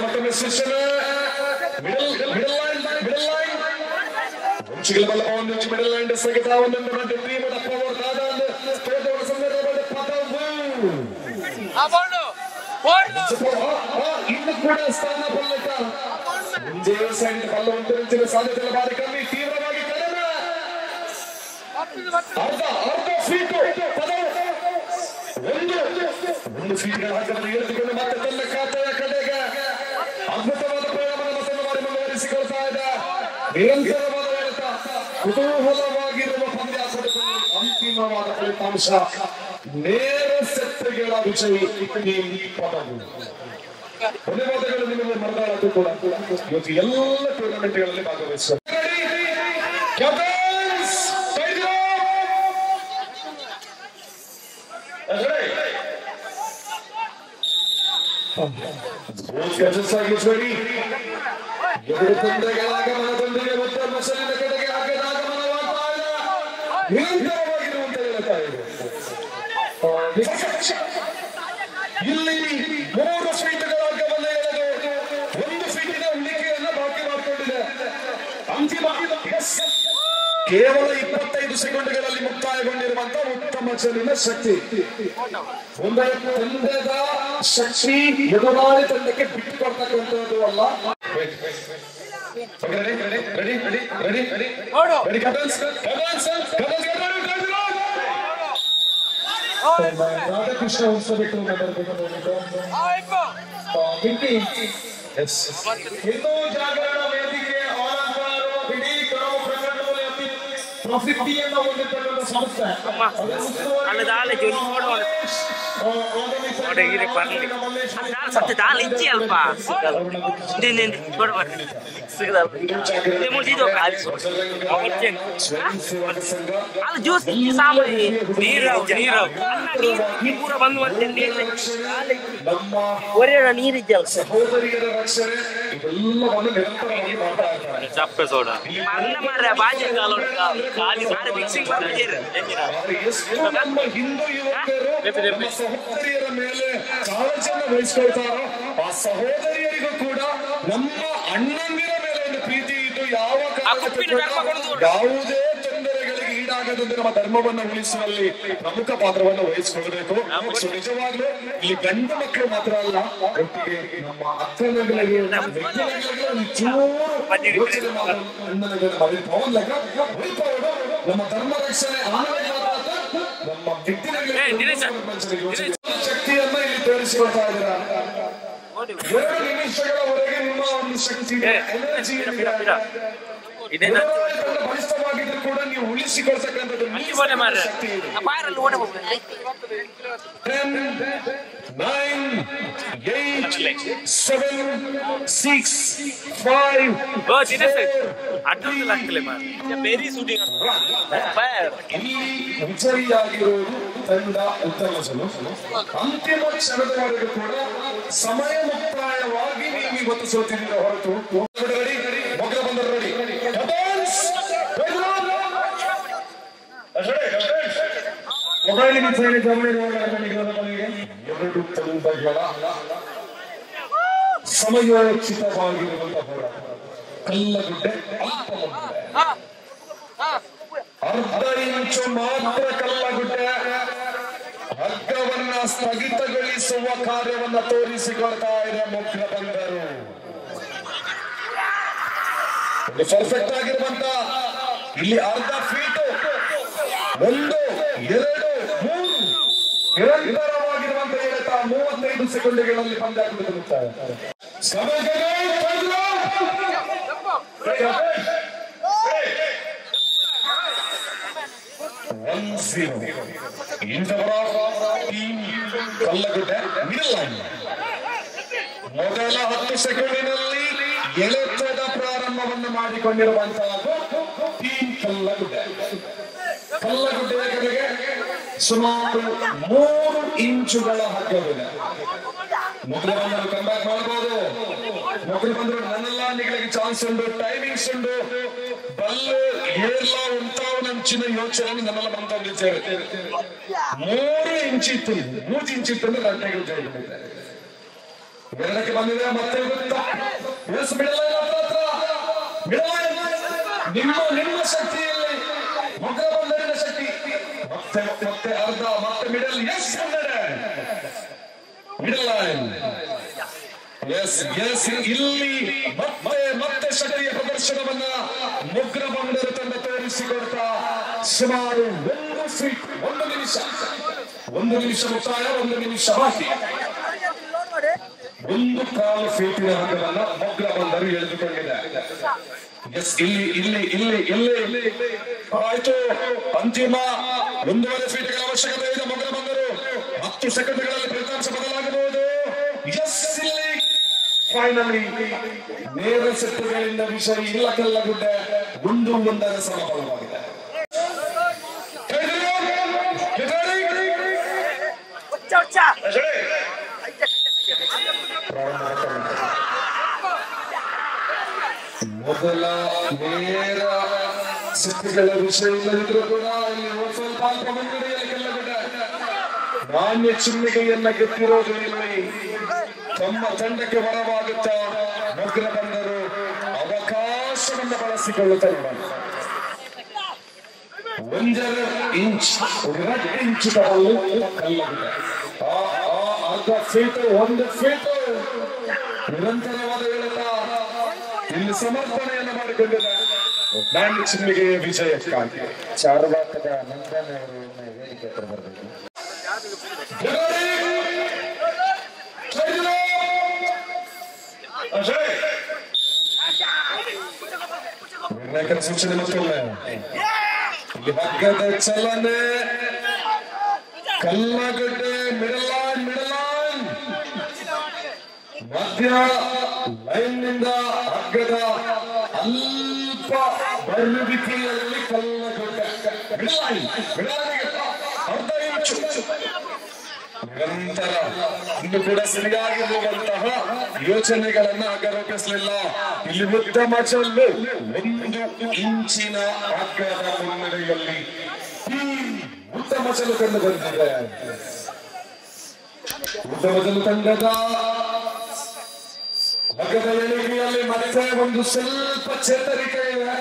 ಮತ್ತೊಮ್ಮೆ ಸೂಚನೆ. ಮಿಡಲ್ ಲೈನ್ ಸಹಿತ ಒಂದೊಂದು ಟೀಮ್ ಇನ್ನು ಕೂಡ ಸ್ಥಾನ ಪಲ್ಲಟ ಮುಂಜೆ ಸೈಡ್ ಪಲ್ಲ ಉಂಟು ಸಾಧ್ಯತೆ ಬಾರಿ ಕಮ್ಮಿ, ತೀವ್ರವಾಗಿ ಕಡಿಮೆ. ಅರ್ಧ ಫೀಟು ಒಂದು ಫೀಟ್ಗಳ ಹಾಕನ್ನು ಎಳೆದುಕೊಂಡು ಮತ್ತೆ ತನ್ನ ಖಾತೆಯ ಕಡೆಗೆ ಅದ್ಭುತವಾದ ಪ್ರಯಾಣವನ್ನು ಮತ್ತೊಂದು ಬಾರಿ ಮುಂದುವರಿಸಿಕೊಳ್ತಾ ಇದೆ. ನಿರಂತರವಾದ ಎಳೆತ, ಕುತೂಹಲವಾಗಿರುವ ಪಂದ್ಯಾಕೂಟದಲ್ಲಿ ಅಂತಿಮವಾದ ಫಲಿತಾಂಶ ನೇರ ಸೆಟ್ಗಳ ವಿಜಯಿ ಟೀಮ್ ಪದವು. ಧನ್ಯವಾದಗಳು ನಿಮಗೆ ಮರದಾಳಕ್ಕೂ ಕೂಡ ಇವತ್ತು ಎಲ್ಲ ಟೂರ್ನಮೆಂಟ್ಗಳಲ್ಲಿ ಭಾಗವಹಿಸುವ ಸಾಗಿಸಬೇಡಿ. 2 ತಂಡಗಳ ಆಗಮನದೊಂದಿಗೆ ಉತ್ತರ ಮಸಲಿನ ಕಡೆಗೆ ಹಗ್ಗದ ಆಗಮನವಾಗ್ತಾ ಇದೆ. ನಿರಂತರವಾಗಿರುವಂತ ಹೇಳ್ತಾ ಇದೆ. ಇಲ್ಲಿ 3 ಫೀಟ್ಗಳ ಹಗ್ಗವನ್ನು ಎಳೆದು 1 ಫೀಟಿನ ಉಳಿಕೆಯನ್ನು ಬಾಕಿ ಮಾಡಿಕೊಂಡಿದೆ. ಅಂತಿಮ ಕೇವಲ 25 ಸೆಕೆಂಡ್ಗಳಲ್ಲಿ ಮುಕ್ತಾಯಗೊಂಡಿರುವಂತಹ ಉತ್ತಮ ಚಲಿನ ಶಕ್ತಿ. ಒಂದು ತಂಡದ ಶಕ್ತಿ ಎದುರಾಳಿ ತಂಡಕ್ಕೆ ಬಿಟ್ಟು ಕೊಡ್ತಕ್ಕಂಥದ್ದು ಅಲ್ಲ. ರಾಧಾಕೃಷ್ಣ ಉತ್ಸವ ಬಿಟ್ಟು ಹಿಂದೂ ಜಾಗರಣ ವೇದಿಕೆ ಇಡೀ ಕರಾವು ಪ್ರಕರಣದಲ್ಲಿ ಪ್ರಸಿದ್ಧಿಯನ್ನು ಹೊಂದಿರತಕ್ಕಂಥ ಸಂಸ್ಥೆ. ಸತ್ಯ ದಾಲ್ ಇಚ್ಚಿ ಅಲ್ಪ ಅಲ್ಲಿ ಜ್ಯೂಸ್ ಪೂರ ಬಂದು ಒರೆ ನೀರಿದ್ದೆ ಚಪ್ಪೆ ಸೋಡ ಅನ್ನ ಮಾರ್ರೆ ಬಾಜಿ ಖಾಲಿ ಮಾರೆ ಮಿಕ್ಸಿಂಗ್ ಹಿಂದೂ ಯುವಕರು ಸಹೋದರಿಯರ ಮೇಲೆ ಕಾಳಜಿಯನ್ನು ವಹಿಸ್ಕೊಳ್ತಾರೋ ಆ ಸಹೋದರಿಯರಿಗೂ ಕೂಡ ನಮ್ಮ ಅಣ್ಣಂದಿರ ಮೇಲೆ ಒಂದು ಪ್ರೀತಿ ಇದ್ದು ಯಾವ ಯಾವುದೇ ತೊಂದರೆಗಳಿಗೆ ಈಡಾಗದಂತೆ ನಮ್ಮ ಧರ್ಮವನ್ನು ಉಳಿಸುವಲ್ಲಿ ಪ್ರಮುಖ ಪಾತ್ರವನ್ನು ವಹಿಸಿಕೊಳ್ಳಬೇಕು. ನಿಜವಾಗ್ಲೂ ಇಲ್ಲಿ ಗಂಡು ಮಕ್ಕಳು ಮಾತ್ರ ಅಲ್ಲ, ಒಟ್ಟಿಗೆ ನಮ್ಮ ಅಕ್ಕನಗಳಿಗೆ ನಮ್ಮ ಧರ್ಮ ರಕ್ಷಣೆ ನಮ್ಮ ಶಕ್ತಿಯನ್ನ ಇಲ್ಲಿ ತೋರಿಸಿಕೊಳ್ತಾ ಇದ್ದೀರಾ. 2 ನಿಮಿಷಗಳವರೆಗೆ ನಿಮ್ಮ ಒಂದು ಶಕ್ತಿ ಎನರ್ಜಿ ಬಲಿಷ್ಠವಾಗಿದ್ರು ಕೂಡ ನೀವು ಉಳಿಸಿಕೊಳ್ತಕ್ಕಂಥದ್ದು ಶಕ್ತಿ ಇದೆ. 10, 9, 8, 7, 6, 5, 4 ವಿಜಯಿಯಾಗಿರುವುದು ತಂಡ ಉತ್ತರಿಸಲು ಅಂತಿಮ ಕ್ಷಣದವರೆಗೂ ಕೂಡ ಸಮಯ ಮುಕ್ತಾಯವಾಗಿ ನೀವು ಇವತ್ತು ಸೋತಿದ್ದೀರ ಹೊರತು ಮಕ್ಕಳ ಬಂದರು ರೆಡಿ. ಮೊಬೈಲಿಗೆ 2 ತಂಡಗಳ ಸಮಯೋಚಿತವಾಗಿರುವಂತಹ ಹೋರಾಟ. ಕಲ್ಲಗುಡ್ಡೆ ಅರ್ಧ ಇಂಚು ಮಾತ್ರ ಕಲ್ಲಗುಡ್ಡೆ ಹಗ್ಗವನ್ನ ಸ್ಥಗಿತಗೊಳಿಸುವ ಕಾರ್ಯವನ್ನ ತೋರಿಸಿಕೊಳ್ತಾ ಇದೆ ಮುಖ್ಯ ಬಂದರು. ಪರ್ಫೆಕ್ಟ್ ಆಗಿರುವಂತ ಇಲ್ಲಿ ಅರ್ಧ ಫೀಟ್ 1, 2, 3 ನಿರಂತರವಾಗಿರುವಂತ ಎಳೆತ 35 ಸೆಕೆಂಡ್ಗಳಲ್ಲಿ ಪಂದ್ಯ ಕುಳಿತುಕೊಳ್ಳುತ್ತಾರೆ. ಕಲ್ಲಗುಡ್ಡೆ ಮಿಡಲ್ ಲೈನ್ ಮೊದಲ 10 ಸೆಕೆಂಡಿನಲ್ಲಿ ಎಳೆತದ ಪ್ರಾರಂಭವನ್ನು ಮಾಡಿಕೊಂಡಿರುವಂತಹದ್ದು ಟೀಮ್ ಕಲ್ಲಗುಡ್ಡೆ. ಕಲ್ಲಗುಡ್ಡೆಯ ಕಡೆಗೆ ಸುಮಾರು 3 ಇಂಚುಗಳ ಹಗ್ಗವಿದೆ. ಮೊದಲು ಬಂದರು ಕಂಬ್ಯಾಕ್ ಮಾಡಬಹುದು. ಮೊದಲು ಬಂದರು ನನ್ನೆಲ್ಲ ನಿಗಳಿಗೆ ಚಾನ್ಸ್ ಉಂಟು, ಟೈಮಿಂಗ್ಸ್ ಉಂಟು, ಬಲ್ಲು ಏರ್ಲ ಉಂಟಾವನಂಚಿನ ಯೋಚನೆ ನನ್ನೆಲ್ಲ ಬಂದಿದ್ದೇವೆ. 3 ಇಂಚಿತ್ತು 3 ಇಂಚಿತ್ತು ಅಂದ್ರೆ ಗಂಟೆಗೆ ಜೋಡಿದ್ದಾರೆ. 2ಕ್ಕೆ ಬಂದಿದೆ ಮತ್ತೆ ನಿಮ್ಮ ಶಕ್ತಿಯಲ್ಲಿ ಮೊದಲ ಬಂದರಿನ ಶಕ್ತಿ ಮತ್ತೆ ಅರ್ಧ ಮತ್ತೆ ಮಿಡಲ್ ಮಿಡಲ್ ಲೈನ್ ಇಲ್ಲಿ ಮತ್ತೆ ಶಕ್ತಿಯ ಪ್ರದರ್ಶನವನ್ನ ಮುಗ್ರ ಬಂದರು ತಂಡ ತೋರಿಸಿಕೊಡ್ತಾ ಸುಮಾರು 1 ಫೀಟ್ 1 ನಿಮಿಷ ಮುಕ್ತಾಯ 1 ನಿಮಿಷ ಬಾಕಿ 1/4 ಫೀಟಿನ ಹಗ್ಗವನ್ನ ಮುಗ್ರ ಬಂದರು ಎಳೆದುಕೊಂಡಿದೆ. ಇಲ್ಲಿ ಆಯ್ತು. ಅಂತಿಮ 1.5 ಫೀಟ್ಗಳ ಅವಶ್ಯಕತೆ ಇದೆ. ಮೊದಲ ಬಂದರು 10 ಸೆಕೆಂಡ್ಗಳಲ್ಲಿ ಫಲಿತಾಂಶ ಬದಲಾಗಬಹುದು. ಇಲ್ಲಿ ಫೈನಲಿ ನೇರ ಸೆಟ್ಟುಗಳಿಂದ ವಿಷಯ ಇಲ್ಲ. ಕಲ್ಲಗುಡ್ಡೆ 1-1 ಸಮಫಲವಾಗಿದೆ. ಮೊದಲ ನೇರ ಸೆಟ್ಟುಗಳ ವಿಷಯ ಇಲ್ಲದಿದ್ರು ಕೂಡ ಇಲ್ಲಿ ಸ್ವಲ್ಪ ಅಲ್ಪ ಮುನ್ನಡೆಯಲ್ಲಿ ಕಲ್ಲಗುಡ್ಡೆ ನಾಣ್ಯ ಚಿಮ್ಮಿಗೆಯನ್ನ ಗೆದ್ದಿರೋದು ಇಲ್ಲಿ ತಮ್ಮ ತಂಡಕ್ಕೆ ಬರವಾಗುತ್ತಾ ಮುಗ್ರ ಬಂದರು ಅವಕಾಶವನ್ನು ಬಳಸಿಕೊಳ್ಳುತ್ತಾರೆ. 1 ಇಂಚು ತರಲು ಕಲ್ಲಗುಡ್ಡೆ ಅರ್ಧ ಫೀಟ್ 1 ಫೀಟ್ ನಿರಂತರವಾದ ಎಳೆತ ಇಲ್ಲಿ ಸಮರ್ಪಣೆಯನ್ನು ಮಾಡಿಕೊಂಡಿದೆ. ನಾಣ್ಯ ಚಿಮ್ಮಿಗೆ ವಿಜಯಕ್ಕಾಗಿ ಚಾರುವಾಕದ ನಂದನ್ ಅವರು ವೇದಿಕೆ ಹತ್ರ ಬರಬೇಕು. ನಿರ್ಣಾಯಕ ಸೂಚನೆ ಮತ್ತೊಮ್ಮೆ ಇಲ್ಲಿ ಹಗ್ಗದ ಚಲನೆ. ಕಲ್ಲಗುಡ್ಡೆ ಮಿಡಲ್ ಲೈನ್ ಮಧ್ಯ ಲೈನ್ನಿಂದ ಹಗ್ಗದ ಅಲ್ಪ ಬರುವಿಕೆಯಲ್ಲಿ ಕಲ್ಲುಗಡ್ಡೆ ಅರ್ಧ ಇಂಚು ನಿರಂತರ ಇನ್ನು ಕೂಡ ಸರಿಯಾಗಿ ಹೋಗುವಂತಹ ಯೋಚನೆಗಳನ್ನ ರೂಪಿಸಲಿಲ್ಲ. ಇಲ್ಲಿ ಉತ್ತಮ ಚೆಲ್ಲು 1 ಇಂಚಿನ ಹಗ್ಗದ ಮುನ್ನಡೆಯಲ್ಲಿ ಉತ್ತಮ ಚೆಲ್ಲು ಕಂಡು ಬಂದಿದೆ. ಉತ್ತಮ ಚೆಲ್ಲು ತಂಡದ ಹಗ್ಗದ ಎಳೆಗೆಯಲ್ಲಿ ಮತ್ತೆ ಒಂದು ಸ್ವಲ್ಪ ಚೇತರಿಕೆ ಇದೆ.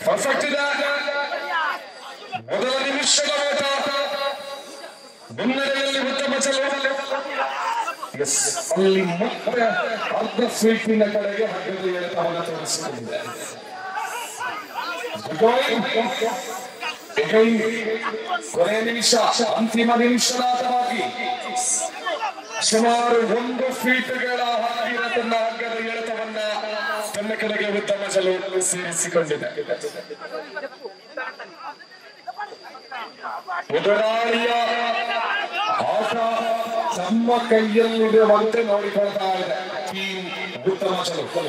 ಪರ್ಫೆಕ್ಟ್ ಇದೆ. ಮೊದಲ ನಿಮಿಷದ ಓಟ ಮುನ್ನಡೆಯಲ್ಲಿ ಉತ್ತಮ ಚೆಲ್ಲು. ಅಲ್ಲಿ ಮತ್ತೆ ಅರ್ಧ ಫೀಟಿನ ಕಡೆಗೆ ಹಗ್ಗದ ಎಳೆತವನ್ನು ತೋರಿಸಿಕೊಂಡಿದೆ. ಕೊನೆಯ ನಿಮಿಷ, ಅಂತಿಮ ನಿಮಿಷದಾಟವಾಗಿ ಸುಮಾರು 1 ಫೀಟ್ಗಳ ಹತ್ತಿರ ತನ್ನ ಹಗ್ಗದ ಎಳೆತವನ್ನ ತನ್ನ ಕಡೆಗೆ ಉತ್ತಮ ಚೆಲುವನ್ನು ಸೇರಿಸಿಕೊಂಡಿದೆ. ಎದುರಾಳಿಯ ಆಟ ತಮ್ಮ ಕೈಯಲ್ಲಿರುವಂತೆ ನೋಡಿಕೊಳ್ತಾ ಇದೆ ಟೀಮ್ ಉತ್ತಮ ಚೆಲುವು.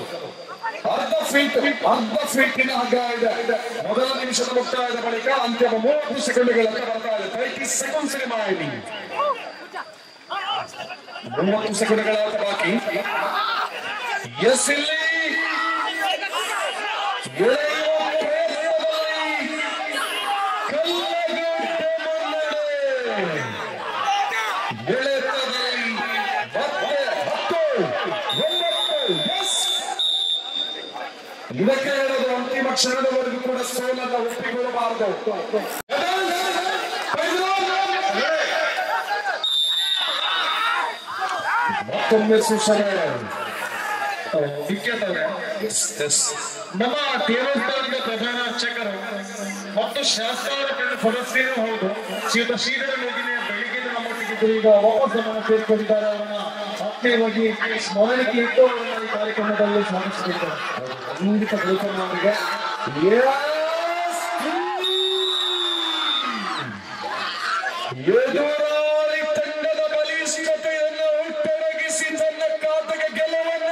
ಅರ್ಧ ಫೀಟಿನ ಹಗ್ಗ ಇದೆ. ಮೊದಲ ನಿಮಿಷದ ಮುಕ್ತಾಯದ ಬಳಿಕ ಅಂತಿಮ 30 ಸೆಕೆಂಡ್ಗಳಲ್ಲಿ ಬರ್ತಾ ಇದೆ. 30 ಸೆಕೆಂಡ್ಸ್ ಮಾಡಿ 30 ಸೆಕೆಂಡ್ಗಳ ಬಾಕಿ. ಎಸ್ ಇಲ್ಲಿ ಇದಕ್ಕೆ ಹೇಳೋದು ಅಂತಿಮ ಕ್ಷಣದವರೆಗೂ ಕೂಡ ಸೋಲನ್ನ ಒಪ್ಪಿಕೊಳ್ಳಬಾರದು. ಮತ್ತೊಮ್ಮೆ ಸೂಚನೆ ನಮ್ಮ ದೇವಸ್ಥಾನದ ಪ್ರಧಾನ ಅರ್ಚಕರು ಮತ್ತು ಶಾಸ್ತ್ರಾರ್ಥ ಸದಸ್ಯರು ಹೌದು ಶ್ರೀಯುತ ಶ್ರೀಧರ ಯೋಜನೆಯ ಬೆಳಿಗ್ಗೆ ನಮ್ಮೊಟ್ಟಿಗೆ ಈಗ ವಾಪಸ್ ಗಮನ ಸೇರಿಕೊಂಡಿದ್ದಾರೆ. ಅವರನ್ನ ಆತ್ಮೀಯವಾಗಿ ಸ್ಮರಣಕ್ಕೆ ಇಟ್ಟು ಅವರನ್ನ ಈ ಕಾರ್ಯಕ್ರಮದಲ್ಲಿ ಸ್ವಾಗತಿಸಿದ್ದಾರೆ. ಖಂಡಿತ ವೆಲ್ಕಮ್ ಅವರಿಗೆ. ಎದುರಾಳಿ ತಂಡದ ಬಲಿಷ್ಠತೆಯನ್ನು ಹುಟ್ಟಡಗಿಸಿ ತನ್ನ ಖಾತೆಗೆ ಗೆಲುವನ್ನ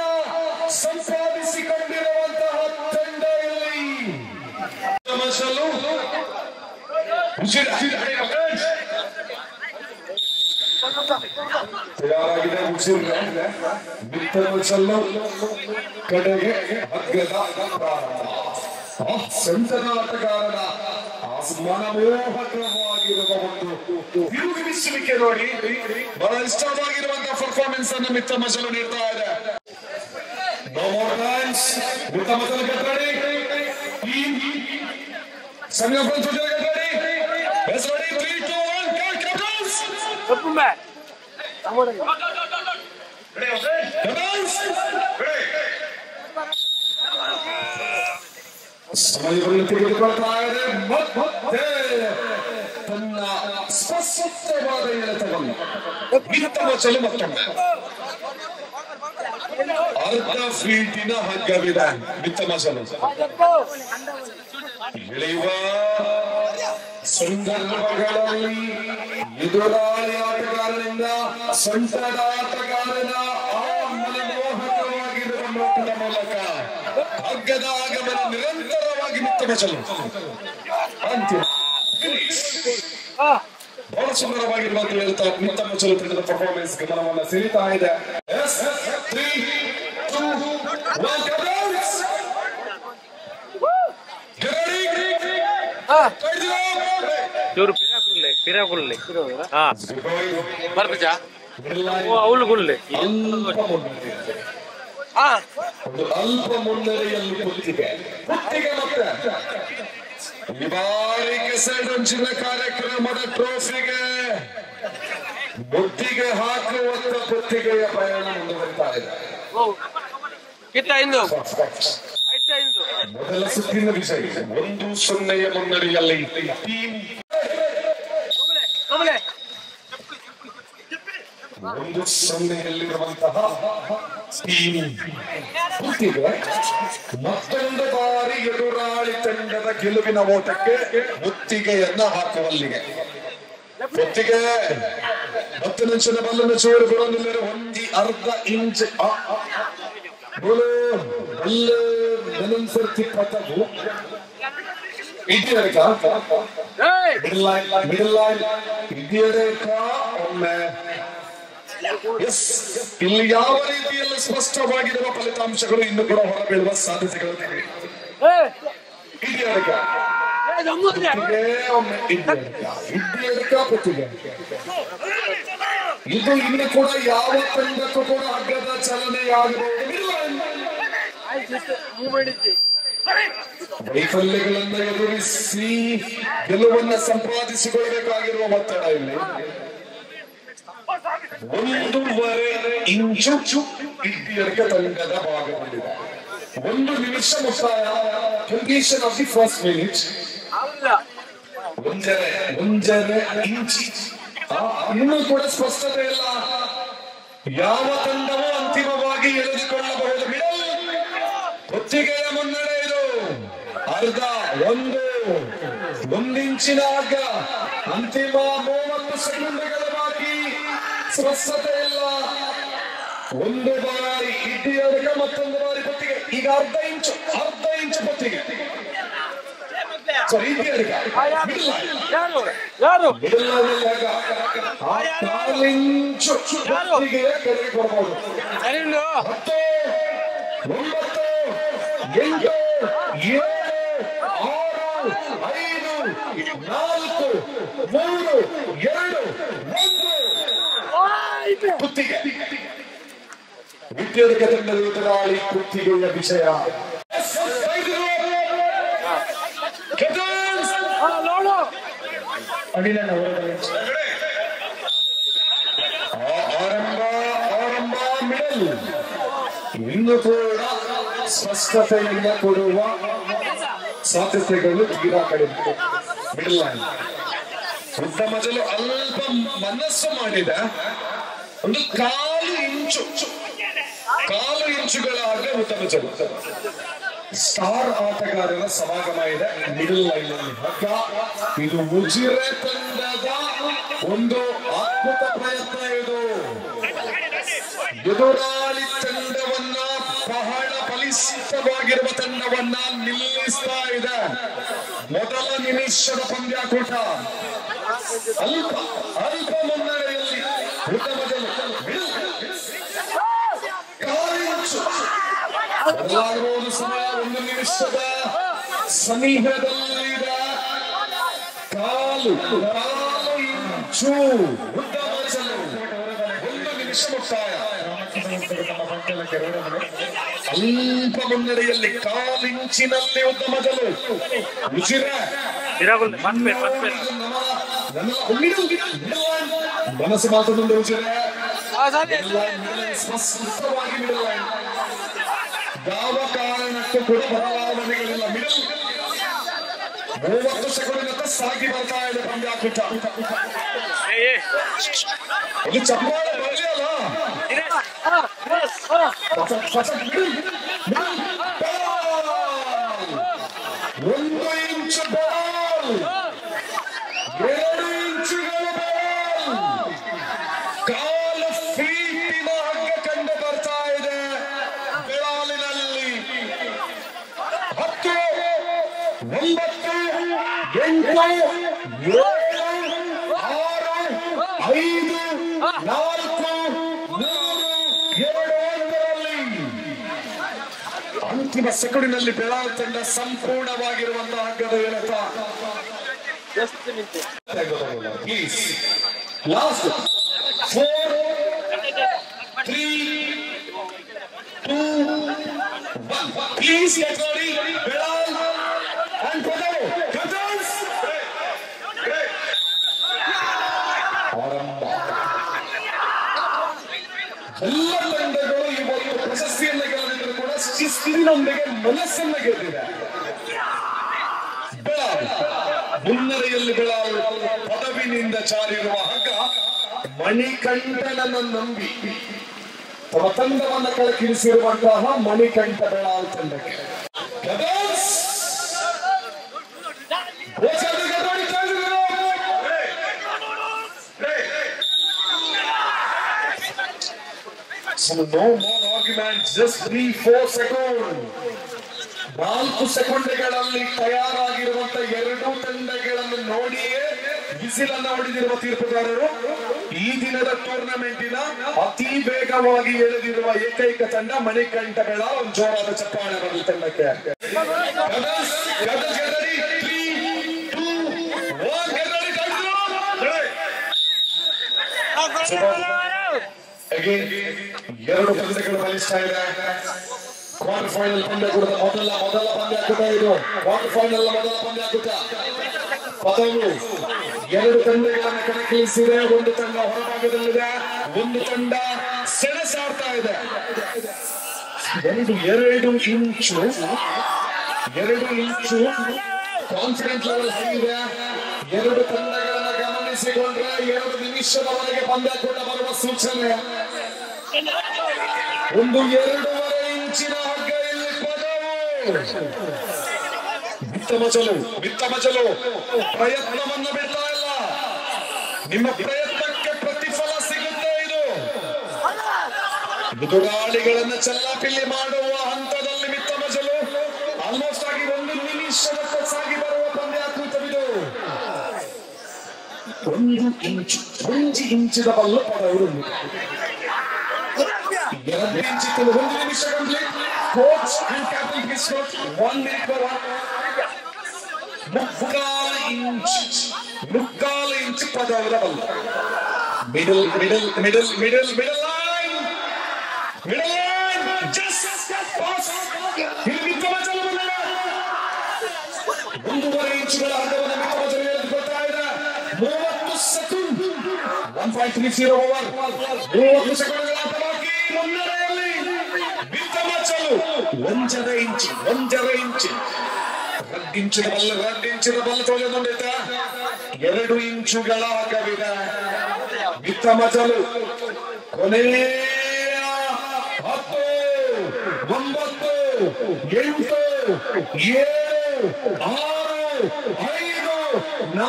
ಸಂಪಾದಿಸಿಕೊಂಡಿರುವಂತಹ ತಂಡ ಇಲ್ಲಿ ತಯಾರಾಗಿದೆ. ಬಿತ್ತಲು ಕಡೆಗೆ ಹಗ್ಗದ ಸಂತನ ಆಟಗಾರನ ಮನಮೋಹಕವಾಗಿರುವ ಒಂದು ತಿರುಗಿಸುವಿಕೆ ನೋಡಿ ಬಹಳ ಇಷ್ಟವಾಗಿರುವಂತಹ ಪರ್ಫಾರ್ಮೆನ್ಸ್ ಅನ್ನು ಮಿತ್ತ ಮಜಲು ನೀಡ್ತಾ ಇದೆ. ಮಿತ್ತ ಮಜಲು ಗೆದ್ದಡಿ ಸಂಘ ಗೆದ್ದಡಿ. Let's ready, 3, 2, 1, go, Capitals! ಸಮಯವನ್ನು ತೆಗೆದುಕೊಳ್ತಾ ಇದೆ. ಮತ್ತೆ ತನ್ನ ಸ್ಪಷ್ಟವಾದ ಎಳೆತವನ್ನು ಮಿತ್ತಮ ಚೆಲು ಮತ್ತೊಮ್ಮೆ ಅರ್ಧ ಫೀಟಿನ ಹಗ್ಗವಿದೆ. ಮಿತ್ತಮ ಚೆಲು ಎಳೆಯುವ ಸಂದರ್ಭಗಳಲ್ಲಿ ಎದುರಾಳಿ ಆಟಗಾರನಿಂದ ಸೊಂಟದ ಆಟಗಾರನ ಮನಮೋಹಕವಾಗಿರುವ ನೋಟದ ಮೂಲಕ ಹಗ್ಗದ ಆಗಮನ ನಿರಂತರವಾಗಿ ಮಿತ್ತಮ ಚೆಲು ಅಂತಿಮ ಬಹಳ ಸುಂದರವಾಗಿರುವಂತ ಹೇಳ್ತಾ ಮಿತ್ತಮ ಚೆಲು ತಂಡದ ಪರ್ಫಾರ್ಮೆನ್ಸ್ ಗಮನವನ್ನು ಸೆಳೀತಾ ಇದೆ. ಪಿರಾಗುಳ್ಳಿ ಬರ್ತಾ ಅವಳುಗುಳ್ಳಿ ಒಂದು ಅಲ್ಪ ಮುನ್ನಡೆಯಲ್ಲಿ ಕುತ್ತಿಗೆ ಮತ್ತೆ ಈ ಬಾರಿ ಕೆಸರಂಚಿನ ಕಾರ್ಯಕ್ರಮದ ಟ್ರೋಫಿಗೆ ಮುತ್ತಿಗೆ ಹಾಕುವಂತ ಕುತ್ತಿಗೆಯ ಪ್ರಯಾಣ ಮುಂದುವರಿತಾ ಇದೆ. ಮೊದಲ ಸುತ್ತಿನ ವಿಷಯ 1-0 ಮುನ್ನಡೆಯಲ್ಲಿ ಟೀಮ್ 1-0 ಟೀಮ್ ಮುತ್ತಿಗೆ ಮತ್ತೊಂದು ಬಾರಿ ಎದುರಾಳಿ ತಂಡದ ಗೆಲುವಿನ ಓಟಕ್ಕೆ ಮುತ್ತಿಗೆಯನ್ನ ಹಾಕುವಲ್ಲಿಗೆ ಮುತ್ತಿಗೆ 10 ನಿಮಿಷದ ಬಲ್ಲನ್ನು ಚೂರು ಬಿಡೋದಿಲ್ಲ ಒಂದಿ ಅರ್ಧ ಇಂಚ್ ಸರ್ತಿ ಪತವು ಇದೆಯಾ ಮಿಡಲ್ ಲೈನ್ ಇದೆಯಾ ಒಮ್ಮೆ ಇಲ್ಲಿ ಯಾವ ರೀತಿಯಲ್ಲಿ ಸ್ಪಷ್ಟವಾಗಿರುವ ಫಲಿತಾಂಶಗಳು ಇನ್ನು ಕೂಡ ಹೊರಬೀಳುವ ಸಾಧ್ಯತೆಗಳು ಇದು ಇನ್ನು ಕೂಡ ಯಾವ ತಂಡಕ್ಕೂ ಕೂಡ ಅಗ್ಗದ ಚಲನೆಯಾಗಬಹುದು. ವೈಫಲ್ಯಗಳನ್ನು ಎದುರಿಸಿ ಗೆಲುವನ್ನು ಸಂಪಾದಿಸಿಕೊಳ್ಳಬೇಕಾಗಿರುವ ಒತ್ತಡ ಇಲ್ಲಿ 1.5 ಇಂಚು ಇಡ್ಡಿಯರ್ಗ ತಂಡದ ಭಾಗದಲ್ಲಿದೆ. 1 ನಿಮಿಷ ಮುಕ್ತಾಯ. Condition of the first minute 1.5 inch. ಇನ್ನೂ ಕೂಡ ಸ್ಪಷ್ಟತೆ ಇಲ್ಲ. ಯಾವ ತಂಡವೂ ಅಂತಿಮವಾಗಿ ಎಳೆದುಕೊಳ್ಳಬಹುದು. ಹೊತ್ತಿಗೆಯ ಮುನ್ನಡೆ ಇದು. ಅರ್ಧ 1 ಇಂಚಿನ ಹಗ್ಗ. ಅಂತಿಮ 30 ಸೆಕೆಂಡ್ಗಳ ಬಾಕಿ. ಸ್ಪಷ್ಟತೆ ಇಲ್ಲ. ಒಂದು ಬಾರಿ ಇಡ್ಡಿಯರ್ಗ, ಮತ್ತೊಂದು ಬಾರಿ ಹೊತ್ತಿಗೆ. ಈಗ ಅರ್ಧ ಇಂಚು ಹೊತ್ತಿಗೆ. ಇಂಚು ಹೊತ್ತಿಗೆ ಕೆಳಗೆ ಕೊಡಬಹುದು. 10, 9, 8, 7, 6, 5, 4, 3, 2, 1 ಕುತ್ತಿಗೆ. ವಿದ್ಯುತ್ ತಂಡದ ಎದುರಾಳಿ ಕುತ್ತಿಗೆಯ ವಿಷಯ. ಆರಂಭ ಮಿಡಲ್. ಇನ್ನು ಕೂಡ ಸ್ಪಷ್ಟತೆಯಿಂದ ಕೊಡುವ ಸಾಧ್ಯತೆಗಳು ತೀರಾ ಕಡಿಮೆ. ಮಿಡಲ್ ಲೈನ್ ಉದ್ದ ಮೊದಲು ಅಲ್ಪ ಮನಸ್ಸು ಮಾಡಿದ ಒಂದು 1/4 ಇಂಚುಗಳ ಹಾಗೆ ಉತ್ತಮ ಜನ. ಸ್ಟಾರ್ ಆಟಗಾರರ ಸಮಾಗಮ ಇದೆ ಮಿಡಲ್ ಲೈನ್ ಅಲ್ಲಿ. ಇದು ಉಜಿರೆ ತಂಡದ ಒಂದು ಅದ್ಭುತ ಪ್ರಯತ್ನ. ಇದು ಎದುರಾಳಿ ತಂಡವನ್ನ, ಬಹಳ ಬಲಿಷ್ಠವಾಗಿರುವ ತಂಡವನ್ನ ನಿಲ್ಲಿಸ್ತಾ ಇದೆ. ಮೊದಲ ನಿಮಿಷದ ಪಂದ್ಯಾಕೂಟ ಅಲ್ಪ ಮುನ್ನಡೆಯಲ್ಲಿ ಉತ್ತಮ ಜನ. ಬದಲಾಗಬಹುದು ಸಮಯ. 1 ನಿಮಿಷದ ಸಮೀಪದಲ್ಲಿದೆ. 1/4 ಇಂಚು ಉತ್ತಮ ಜನ. 1 ನಿಮಿಷ ಮುಕ್ತಾಯ. ಅಲ್ಪ ಮುನ್ನಡೆಯಲ್ಲಿ 1/4 ಇಂಚಿನಲ್ಲಿ ಉತ್ತಮ ಜನ. ಉಜಿರೆ ಮನಸ್ಸು ಮಾತುಕೊಂಡು ಉಜಿರೆ ಸ್ಪಷ್ಟವಾಗಿ ಮಿಡಲ್ ಲೈನ್. ಯಾವ ಕಾರಣಕ್ಕೂ ಕೂಡ ಬದಲಾವಣೆಗಳಿಲ್ಲ. ಮಿಡಲ್ 30 ಸೆಕೆಂಡ್ ಸಾಗಿ ಬರ್ತಾ ಇದೆ ಪಂದ್ಯಾಕೂಟ. ಒಂದು ಚಪ್ಪಾಳೆ ಬರಲಿಲ್ಲ. 1 ಇಂಚು ಬಾಲ್, 2 ಇಂಚುಗಳ ಬಾಲ್, 1/4 ಫೀಟಿನ ಹಗ್ಗ ಕಂಡು ಬರ್ತಾ ಇದೆ ಬೆಳಾಲಿನಲ್ಲಿ. 10, 9, 8, 7, 6, 5, 4, 3, 2, 1 ಅಂತಿಮ ಸೆಕೆಂಡಿನಲ್ಲಿ ಬೆಳಾಲ್ ತಂಡ ಸಂಪೂರ್ಣವಾಗಿರುವಂತಹ ಹಗ್ಗದ ಎಳೆತ. Please last 4, 3, 2, 1 please get ready. Belal and Pradao Cousins. ಎಲ್ಲ ತಂಡಗಳು ಇವತ್ತು ಪ್ರಶಸ್ತಿಯನ್ನು ಗೆಲ್ಲದಿದ್ದರೂ ಕೂಡ ಶಿಸ್ತಿನೊಂದಿಗೆ ಮನಸ್ಸನ್ನು ಗೆದ್ದಿದೆ. ಬೆಳಾಲ್ ಮುನ್ನಡೆಯಲ್ಲಿ. ಬೆಳಾಲ್ ಪದವಿನಿಂದ ಜಾರಿರುವ ಹಗ್ಗ ಮಣಿಕಂಠನನ್ನು ನಂಬಿ ತಮ್ಮ ತಂಡವನ್ನು ಕಳಕಿಳಿಸಿರುವಂತಹ ಮಣಿಕಂಠ ಬೆಳಾಲ್ ತಂಡಕ್ಕೆ. So no more arguments, just 3-4 seconds. 4 ಸೆಕೆಂಡ್ಗಳಲ್ಲಿ ತಯಾರಾಗಿರುವಂತ ಎರಡು ತಂಡಗಳನ್ನು ನೋಡಿಯೇ ಬಿಸಿಲನ್ನ ಹೊಡೆದಿರುವ ತೀರ್ಪುಗಾರರು ಈ ದಿನದ ಟೂರ್ನಮೆಂಟಿನ ಅತಿ ವೇಗವಾಗಿ ಎಳೆದಿರುವ ಏಕೈಕ ತಂಡ ಮಣಿಕಂಠಗಳ ಒಂದು ಜೋರಾದ ಚಪ್ಪಾಳೆ ಬರಲಿ ತಂಡಕ್ಕೆ. ಎರಡು ತಂಡಗಳು ಬಲಿಸ್ತಾ ಇದೆ. ಕ್ವಾರ್ಟರ್ ಫೈನಲ್ ಪಂದ್ಯ ಕೂಡ ಮೊದಲ ಪಂದ್ಯಾಕೂಟ ಇದು. ಕ್ವಾರ್ಟರ್ ಫೈನಲ್ ಮೊದಲ ಪಂದ್ಯಾಕೂಟ ಪದವು ಎರಡು ತಂಡಗಳನ್ನು ಕಣಕ್ಕಿಳಿಸಿದೆ. ಒಂದು ತಂಡ ಹೊರಭಾಗದಲ್ಲಿದೆ, ಒಂದು ತಂಡ ಸೆಣಸಾಡ್ತಾ ಇದೆ. 2 ಇಂಚು ಕಾನ್ಫಿಡೆನ್ಸ್ ಲೆವೆಲ್ ಹೇಗಿದೆ. ಎರಡು ತಂಡಗಳನ್ನು ಗಮನಿಸಿಕೊಂಡ್ರೆ 2 ನಿಮಿಷದವರೆಗೆ ಪಂದ್ಯಾಕೂಟ ಬರುವ ಸೂಚನೆ. ಒಂದು 2.5 ಇಂಚಿನ ಹಗ್ಗ ಇಲ್ಲಿ ಪದವು. ಬಿತ್ತಮಜಲು ಪ್ರಯತ್ನವನ್ನು ಬಿಡ್ತಾ ಇಲ್ಲ. ನಿಮ್ಮ ಪ್ರಯತ್ನಕ್ಕೆ ಪ್ರತಿಫಲ ಸಿಗುತ್ತೆ. ಇದು ಎದುರಾಳಿಗಳನ್ನು ಚಲ್ಲಾಪಿಲ್ಲಿ ಮಾಡುವ ಹಂತದಲ್ಲಿ ಬಿತ್ತಮಜಲು ಆಲ್ಮೋಸ್ಟ್ ಆಗಿ 1 ನಿಮಿಷದತ್ತ ಸಾಗಿ ಬರುವ ಪಂದ್ಯಾಕೂಟವಿದು. 1 ಇಂಚಿನ ಬಲ್ಲ ಪದವು. 2 ಇಂಚಿತ್ತು. 1 ನಿಮಿಷ complete. Coach and captain please note 1 minute for 1. 3 inch ಪದವದ ಬಲ್ಲ. Middle line just pass. ಇಲ್ಲಿ ಬಿತ್ತಮಜಲು 1.5 ಇಂಚುಗಳ ಹಗ್ಗವನ್ನು ಬಿತ್ತಮಜಲು ಎಳೆದುಕೊಳ್ತಾ ಇದೆ. 30 ಸೆಕೆಂಡ್. 1.30 ಓವರ್. 30 ಸೆಕೆಂಡ್ಗಳ ಆಟ ಬಾಕಿ. ಮುನ್ನಡೆಯಲ್ಲಿ ಬಿತ್ತಮಜಲು 1.5 ಇಂಚ್. 2 ಇಂಚಿನ ಬಲ್ಲ ತೊಳೆದುಕೊಂಡಿದ್ದ. 2 ಇಂಚುಗಳ ಹಗ್ಗವಿದೆ. ಬಿತ್ತಮಜಲು ಕೊನೆಯ 10, 9, 8, 7, 6, 5, 4, 3,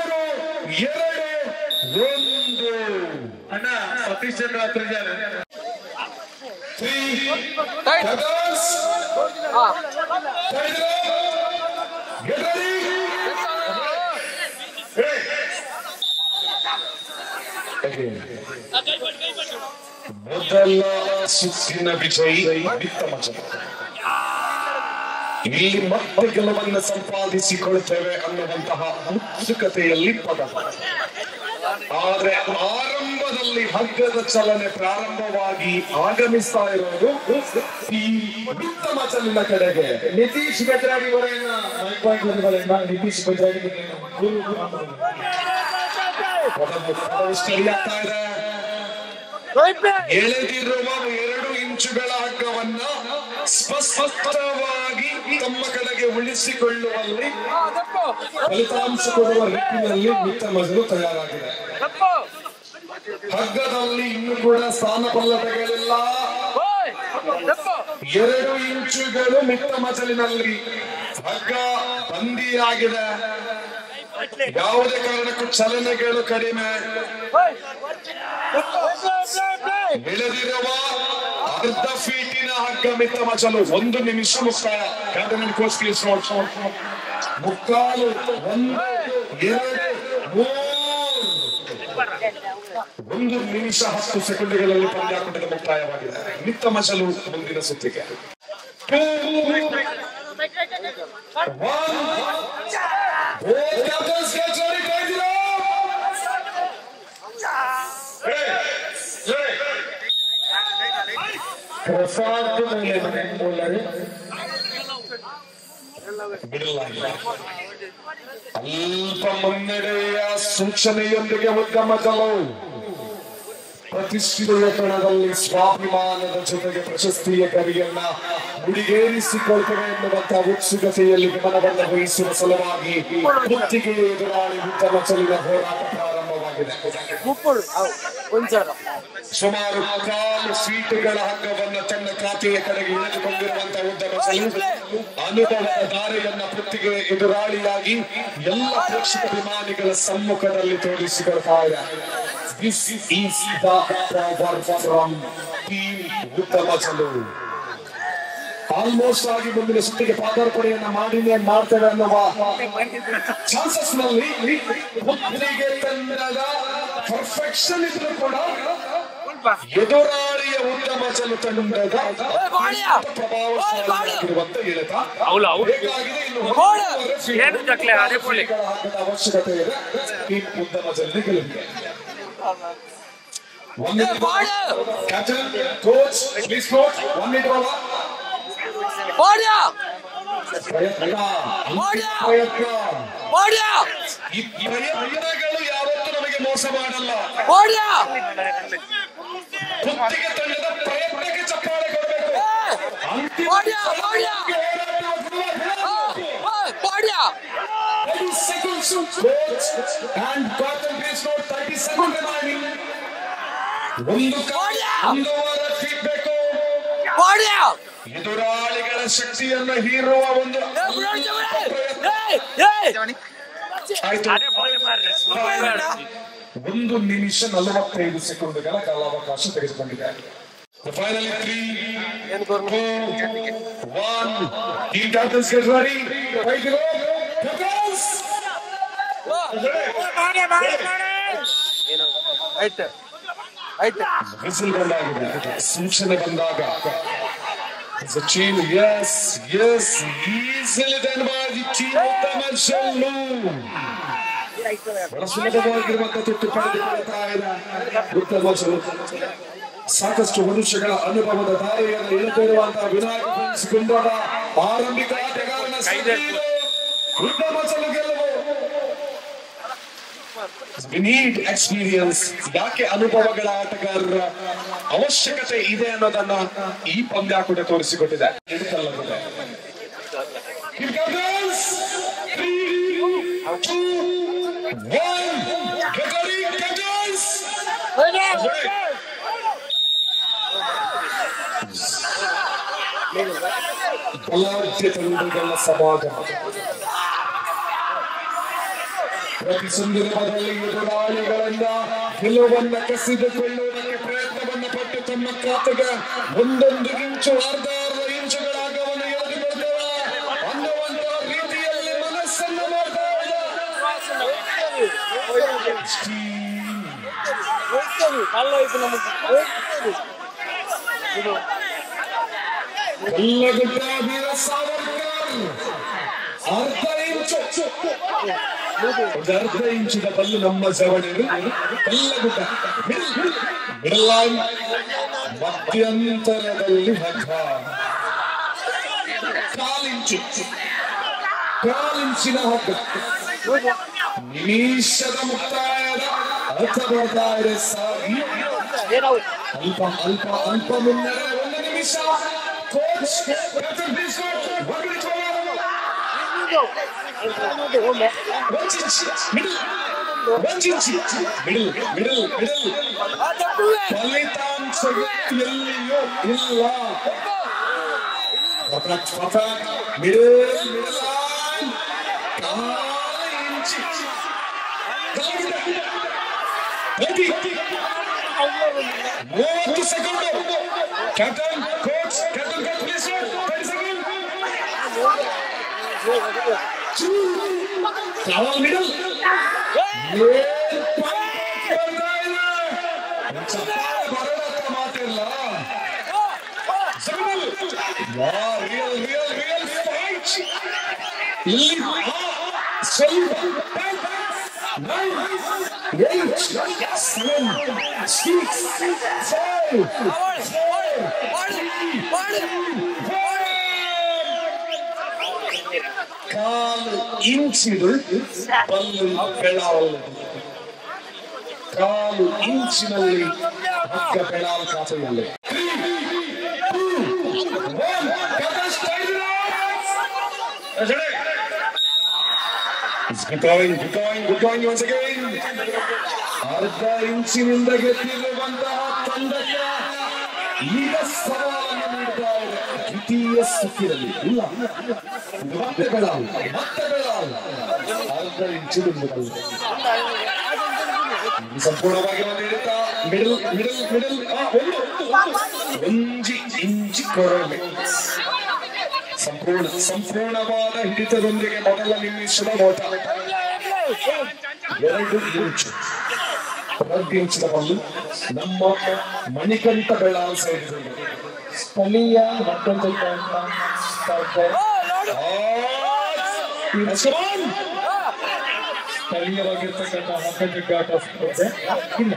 2, 1. ಅಣ್ಣ ಸತೀಶ್ ಚಂದ್ರ ಹತ್ರ ಇದ್ದಾರೆ. 3 seconds. Get ready. ಮೊದಲ ಸುತ್ತಿನ ವಿಜಯಿ ಬಿತ್ತಮಜಲು. ಇಲ್ಲಿ ಮತ್ತೆ ಗೆಲುವನ್ನು ಸಂಪಾದಿಸಿಕೊಳ್ಳುತ್ತೇವೆ ಅನ್ನುವಂತಹ ಉತ್ಸುಕತೆಯಲ್ಲಿ ಪದ. ಆದ್ರೆ ಆರಂಭದಲ್ಲಿ ಹಗ್ಗದ ಚಲನೆ ಪ್ರಾರಂಭವಾಗಿ ಆಗಮಿಸ್ತಾ ಇರೋದು ಈ ಬಿತ್ತಮಜಲಿನ ಕಡೆಗೆ. ನಿತೀಶ್ ಬೆದ್ರಾಡಿ ಅವರನ್ನ ನಿತೀಶ್ ಬೆದ್ರಾಡಿ ಸರಿಯಾಗ್ತಾ ಇದೆ. ಎಳೆದಿರುವ 2 ಇಂಚುಗಳ ಹಗ್ಗವನ್ನ ಸ್ಪಷ್ಟವಾಗಿ ತಮ್ಮ ಕಡೆಗೆ ಉಳಿಸಿಕೊಳ್ಳುವಲ್ಲಿ ಫಲಿತಾಂಶ ಕೊಡುವ ರೀತಿಯಲ್ಲಿ ಬಿತ್ತಮಜಲು ತಯಾರಾಗಿದೆ. ಹಗ್ಗದಲ್ಲಿ ಇನ್ನೂ ಕೂಡ ಸ್ಥಾನಪಲ್ಲಟಗಳಿಲ್ಲ. 2 ಇಂಚುಗಳು ಬಿತ್ತಮಜಲಿನಲ್ಲಿ ಹಗ್ಗ ಬಂದಿಯಾಗಿದೆ. ಯಾವುದೇ ಕಾರಣಕ್ಕೂ ಚಲನೆಗಳು ಕಡಿಮೆ. ಎಳೆದಿರುವ ಅರ್ಧ ಫೀಟಿನ ಹಗ್ಗ ಬಿತ್ತಮಜಲು. 1 ನಿಮಿಷ ಮುಕ್ತಾಯ. Captain coach please note. 3, 2, 3. 1 ನಿಮಿಷ 10 ಸೆಕೆಂಡ್ಗಳಲ್ಲಿ ಪಂದ್ಯಾಕೂಟದ ಮುಕ್ತಾಯವಾಗಿದೆ. ಬಿತ್ತಮಜಲು ಮುಂದಿನ ಸುತ್ತಿಗೆ. 2, 1. Both captains get ready. ಅಲ್ಪ ಮುನ್ನಡೆಯ ಸೂಚನೆಯೊಂದಿಗೆ ಬಿತ್ತಮಜಲು ಪ್ರತಿಷ್ಠಿತ ಕಣದಲ್ಲಿ ಸ್ವಾಭಿಮಾನದ ಜೊತೆಗೆ ಪ್ರಶಸ್ತಿಯ ಗರಿಯನ್ನ ಮುಡಿಗೇರಿಸಿಕೊಳ್ತವೆ ಎನ್ನುವಂತಹ ಉತ್ಸುಕತೆಯಲ್ಲಿ ಗಮನವನ್ನು ವಹಿಸುವ ಸಲುವಾಗಿ ಕುತ್ತಿಗೆ ಎದುರಾಳಿ ಬಿತ್ತಮಜಲಿನ ಹೋರಾಟ ಪ್ರಾರಂಭವಾಗಿದೆ. ಸುಮಾರು 4 ಫೀಟ್ಗಳ ಹಗ್ಗವನ್ನು ತನ್ನ ಖಾತೆಯ ಕಡೆಗೆ ಇಳಿದುಕೊಂಡಿರುವಂತಹ ಉದ್ದಮಜಲು ಅನುಭವದ ದಾರಿಯನ್ನ ಕುತ್ತಿಗೆ ಎದುರಾಳಿಯಾಗಿ ಎಲ್ಲ ಪ್ರೇಕ್ಷಕ ಅಭಿಮಾನಿಗಳ ಸಮ್ಮುಖದಲ್ಲಿ ತೋರಿಸಿಕೊಳ್ತಾ ಇದೆ. This is the power from Team Uttamachelu. Almost ಆಗಿ ಮುಂದಿನ ಸುತ್ತಿಗೆ ಪಾದಾರ್ಪಣೆಯನ್ನ ಮಾಡ್ತೇವೆ ಅನ್ನುವ ಚಾನ್ಸಸ್ ನಲ್ಲಿ ಮುತ್ತಿಗೆ ತಂಡದ ಪರ್ಫೆಕ್ಷನ್ ಇದ್ರು ಕೂಡ ಎದುರಾಳಿಯ ಉತ್ತಮಚಲು ತಂಡದ ಪ್ರಭಾವಶಾಲಿಯಾಗಿರುವಂತ ಎಳೆತ ಹೇಗಾಗಿದೆ ಅವಶ್ಯಕತೆ ಇದೆ ಟೀಮ್ ಉತ್ತಮಚಲಿನ ಗೆಲುವಿಗೆ. Captain coach please note 1 minute ಬಲ ಪ್ರಯತ್ನಗಳು ಯಾವತ್ತೂ ನಮಗೆ ಮೋಸ ಮಾಡಲ್ಲ. ಕುತ್ತಿಗೆ ತಂಡದ ಪ್ರಯತ್ನಕ್ಕೆ ಚಪ್ಪಾಳೆ ಕೊಡಬೇಕು. ಒಂದೂವರೆ ಫೀಟ್ ಬೇಕು. ಎದುರಾಳಿಗಳ ಶಕ್ತಿಯನ್ನ ಹೀರುವ ಒಂದು ಒಂದು ನಿಮಿಷ 45 ಸೆಕೆಂಡ್ಗಳ ಕಾಲಾವಕಾಶ ತೆಗೆದುಕೊಂಡಿದೆ. Finally 3, 2, 1. Team captains get ready. Fight it up. Captains! Whistle ಬಂದಾಗಿದೆ. ಸೂಚನೆ ಬಂದಾಗ it's a change. Yes, easily done by the team Uttamachelu. ಬಹಳ ಸುಲಭವಾಗಿರುವಂತಹ ತುತ್ತು ಪಡೆದುಕೊಳ್ತಾ ಇದೆ ಉತ್ತಮಚಲು. ಸಾಕಷ್ಟು ಮನುಷ್ಯಗಳ ಅನುಭವದ ದಾರಿಯನ್ನು ಇಳಿದಿರುವಂತಹ ವಿನಾಯಕ ಗುಂಡೋಡ ಆರಂಭಿಕ ಆಟಗಾರನ ಉತ್ತಮಚಲು ಗೆಲುವು. We need experience. ಯಾಕೆ ಅನುಭವಗಳ ಆಟಗಾರರ ಅವಶ್ಯಕತೆ ಇದೆ ಅನ್ನೋದನ್ನ ಈ ಪಂದ್ಯಾಕೂಟ ತೋರಿಸಿಕೊಟ್ಟಿದೆ. ಬಲಾಢ್ಯ ತಂಡಗಳ ಸಮಾಗಮ ಪ್ರತಿ ಸಂದರ್ಭದಲ್ಲಿ ಎದುರಾಳಿಗಳಿಂದ ಗೆಲುವನ್ನು ಕಸಿದುಕೊಳ್ಳುವುದಕ್ಕೆ ಪ್ರಯತ್ನವನ್ನು ಪಟ್ಟು ತಮ್ಮ ಖಾತೆಗೆ ಒಂದೊಂದು ಇಂಚು ಅರ್ಧ ಇಂಚುಗಳ ಅಗವನ್ನು ಎಳೆದುಕೊಳ್ತೇವೆ ಅನ್ನುವಂತಹ ರೀತಿಯಲ್ಲಿ ಮನಸ್ಸನ್ನು ಮಾಡ್ತಾ ಕಲ್ಲಗುಡ್ಡ ವೀರ ಸಾವರ್ಕರ್ ಅರ್ಧ ಇಂಚಿನ ಬಲ್ಲು ನಮ್ಮ ಜವಳಿರು ಕಲ್ಲಗುಡ್ಡ ಮಿಡಲ್ ಲೈನ್ ಮಧ್ಯಂತರದಲ್ಲಿ ಹಗ್ಗ ಕಾಲಿಂಚಿನ ಹಗ್ಗ ನಿಮಿಷದ ಮುಕ್ತಾಯದ ಅರ್ಥ ಬರ್ತಾ ಇದೆ ಸಾಗಿ ಅಲ್ಪ ಮುನ್ನಡೆ 1 ನಿಮಿಷ ಕೋಚ್ ಫಲಿತಾಂಶಗತಿಯಲ್ಲಿಯೂ ಇಲ್ಲ. ಮೂವತ್ತು second. Captain coach please 30 second. Travel middle. Real fight. 9, 8, 7, 6, 5, 4 ಇಂಚಿದು Ballu ಬೆಳಾವಲ್ಲ. 4 ಇಂಚಿನಲ್ಲಿ ಹಗ್ಗ ಬೆಳಾವ ಖಾತೆಯಲ್ಲಿ. 3, 2, 1. It's good going once again. ಅರ್ಧ ಇಂಚಿನಿಂದ ಗೆದ್ದಿರುವಂತಹ ತಂಡಕ್ಕೆ ಈಗ ಸವಾಲನ್ನು ನೀಡ್ತಾ ಇದೆ ದ್ವಿತೀಯ ಸುತ್ತಿನಲ್ಲಿ. ಇಲ್ಲ ಮತ್ತೆ ಬೆಳಾವು ಅರ್ಧ ಇಂಚಿನಿಂದ ಸಂಪೂರ್ಣವಾಗಿ ಬಂದಿರುತ್ತಾ ಮಿಡಲ್ ಮಿಡಲ್ ಮಿಡಲ್ ಒಂಜಿ ಇಂಚಿ ಕೊರಲೆ ಸಂಪೂರ್ಣವಾದ ಹಿಡಿತದೊಂದಿಗೆ ಮೊದಲ ನಿಮಿಷದ ನೋಟ 2 ಇಂಚು 2 ಇಂಚಿನ ಬಲ್ಲು ನಮ್ಮ ಮಣಿಕಂಠ ಬೆಳಾಲ್ ಸೇರಿದರು ಸ್ಥಳೀಯ ಸ್ಥಳೀಯವಾಗಿರ್ತಕ್ಕಂಥ ಹಗ್ಗಜಗ್ಗಾಟ ಸ್ಪರ್ಧೆ ಇಲ್ಲ.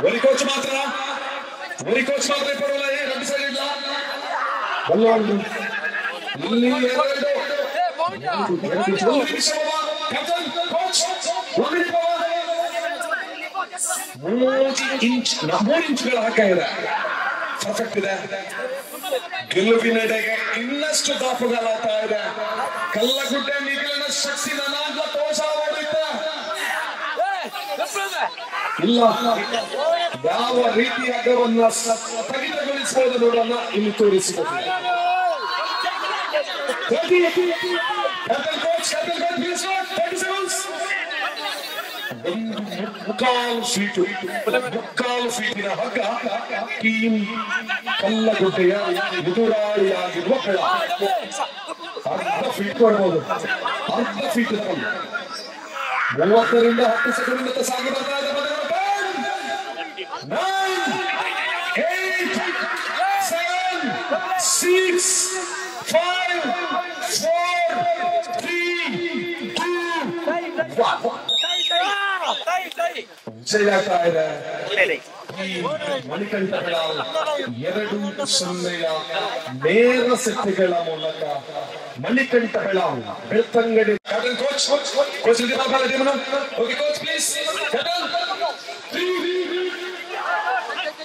ವರಿ ಕೋಚ್ ಮಾತ್ರ ಪರವಾಗಿಲ್ಲ, ರದ್ದು ಸರಿ ಇಲ್ಲ. ಬಲ್ಲವಾళ్ళు ಇಲ್ಲಿ 3 ಇಂಚುಗಳ ಹಗ್ಗ ಇದೆ. ಪರ್ಫೆಕ್ಟ್ ಇದೆ. ಗೆಲುವಿನೆಡೆಗೆ ಇನ್ನಷ್ಟು ದಾಪುಗಾಲಾಗ್ತಾ ಇದೆ. ಕಲ್ಲಗುಡ್ಡೆ ಮಿಗಿಲಿನ ಶಕ್ತಿ ನನ್ನ ತೋಷ ಮಾಡುತ್ತೆ. ಇಲ್ಲ ಯಾವ ರೀತಿ ಹಗ್ಗವನ್ನ ಸ್ಥಗಿತಗೊಳಿಸಬಹುದು ನೋಡೋಣ ಇಲ್ಲಿ ತೋರಿಸಿಕೊಟ್ಟಿದೆ. ಮುಕ್ಕಾಲು ಫೀಟಿನ ಹಗ್ಗ ಟೀಮ್ ಕಲ್ಲಗುಡ್ಡೆಯ ಎದುರಾಳಿಯಾಗಿರುವ ಬೆಳ. ಅರ್ಧ ಫೀಟ್ ಕೊಡ್ಬೋದು, ಅರ್ಧ ಫೀಟ್ 30ರಿಂದ 10 ಸೆಕೆಂಡ್ ಸಾಗಿ ಬರ್ತಾ ಇದೆ. 9, 8, 7, 6, 5, 4, 3, 2, 1. ವಿಜಯಾಗ್ತಾ ಇದೆ. ಮಣಿಕಂಠ ಬೆಳಾಲ್ 2-0 ನೇರ ಸೆಟ್ಗಳ ಮೂಲಕ Manikantha Belal Belthangady coach okay coach please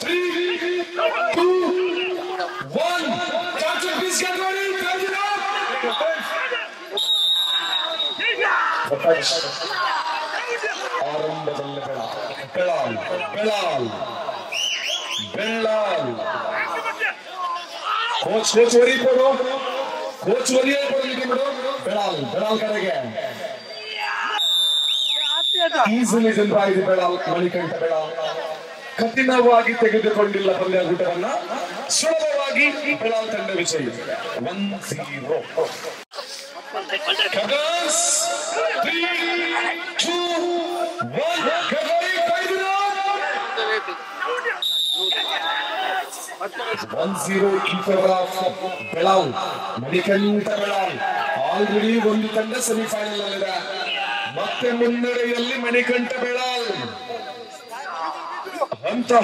3, 2, 1 captain please get ready. ಆರಂಭದಲ್ಲಿ ಬೆಳಾಲ್ ಕೋಚ್ ಒರಿಪಡು ಬೆಳಾಲ್ ಕಡೆಗೆ ಈಸಿಲಿ ಜನರಾಗಿದೆ. ಬೆಳಾಲ್ ಮಣಿಕಂಠ ಬೆಳಾಲ್ ಕಠಿಣವಾಗಿ ತೆಗೆದುಕೊಂಡಿಲ್ಲ ಪಂದ್ಯಾಟವನ್ನ, ಸುಲಭವಾಗಿ ಬೆಳಾಲ್ ತಂಡ ವಿಜಯ 1-0. 1-0 in favor of Belal. Manikantha Belal already ಒಂದು ತಂಡ ಸೆಮಿಫೈನಲ್ ಅಲ್ಲಿದೆ. ಮತ್ತೆ ಮುನ್ನಡೆಯಲ್ಲಿ ಮಣಿಕಂಠ ಬೆಳಾಲ್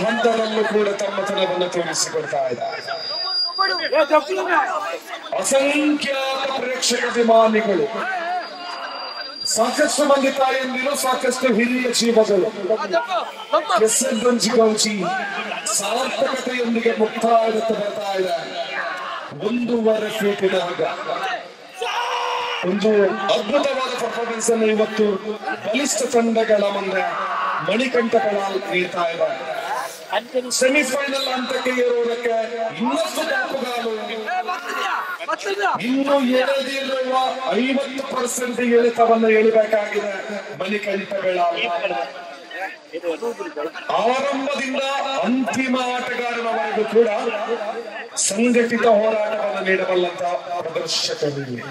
ಹಂತದಲ್ಲೂ ಕೂಡ ತಮ್ಮತನವನ್ನು ತೋರಿಸಿಕೊಡ್ತಾ ಇದ್ದಾರೆ. ಅಸಂಖ್ಯಾತ ಪ್ರೇಕ್ಷಕ ಅಭಿಮಾನಿಗಳು, ಸಾಕಷ್ಟು ಮಂದಿ ತಾಯಂದಿರು, ಸಾಕಷ್ಟು ಹಿರಿಯ ಜೀವಗಳು ಗೌಜಿ ಸಾರ್ಥಕತೆಯೊಂದಿಗೆ ಮುಕ್ತಾಯದತ್ತ ಬರ್ತಾ ಇದೆ. 1.5 ಫೀಟಿನ ಹಗ್ಗ ಒಂದು ಅದ್ಭುತವಾದ ಪರ್ಫಾರ್ಮೆನ್ಸ್ ಅನ್ನು ಇವತ್ತು ಬಲಿಷ್ಠ ತಂಡಗಳ ಮುಂದೆ ಮಣಿಕಂಠ ಬೆಳಾಲ್ ನೀಡ್ತಾ ಇದೆ. ಸೆಮಿಫೈನಲ್ ಹಂತಕ್ಕೆ ಏರುವುದಕ್ಕೆ ಇನ್ನಷ್ಟು ದಾಪುಗಾಲು, ಇನ್ನು ಎಳೆದಿರುವ 50% ಇಳಿತವನ್ನು ಎಳಿಬೇಕಾಗಿದೆ ಮಣಿಕಂಠ ಬೆಳಾಲ್. ಆರಂಭದಿಂದ ಅಂತಿಮ ಆಟಗಾರನವರೆಗೂ ಕೂಡ ಸಂಘಟಿತ ಹೋರಾಟವನ್ನು ನೀಡಬಲ್ಲಂತ ಪ್ರದರ್ಶಕರಿಗೆ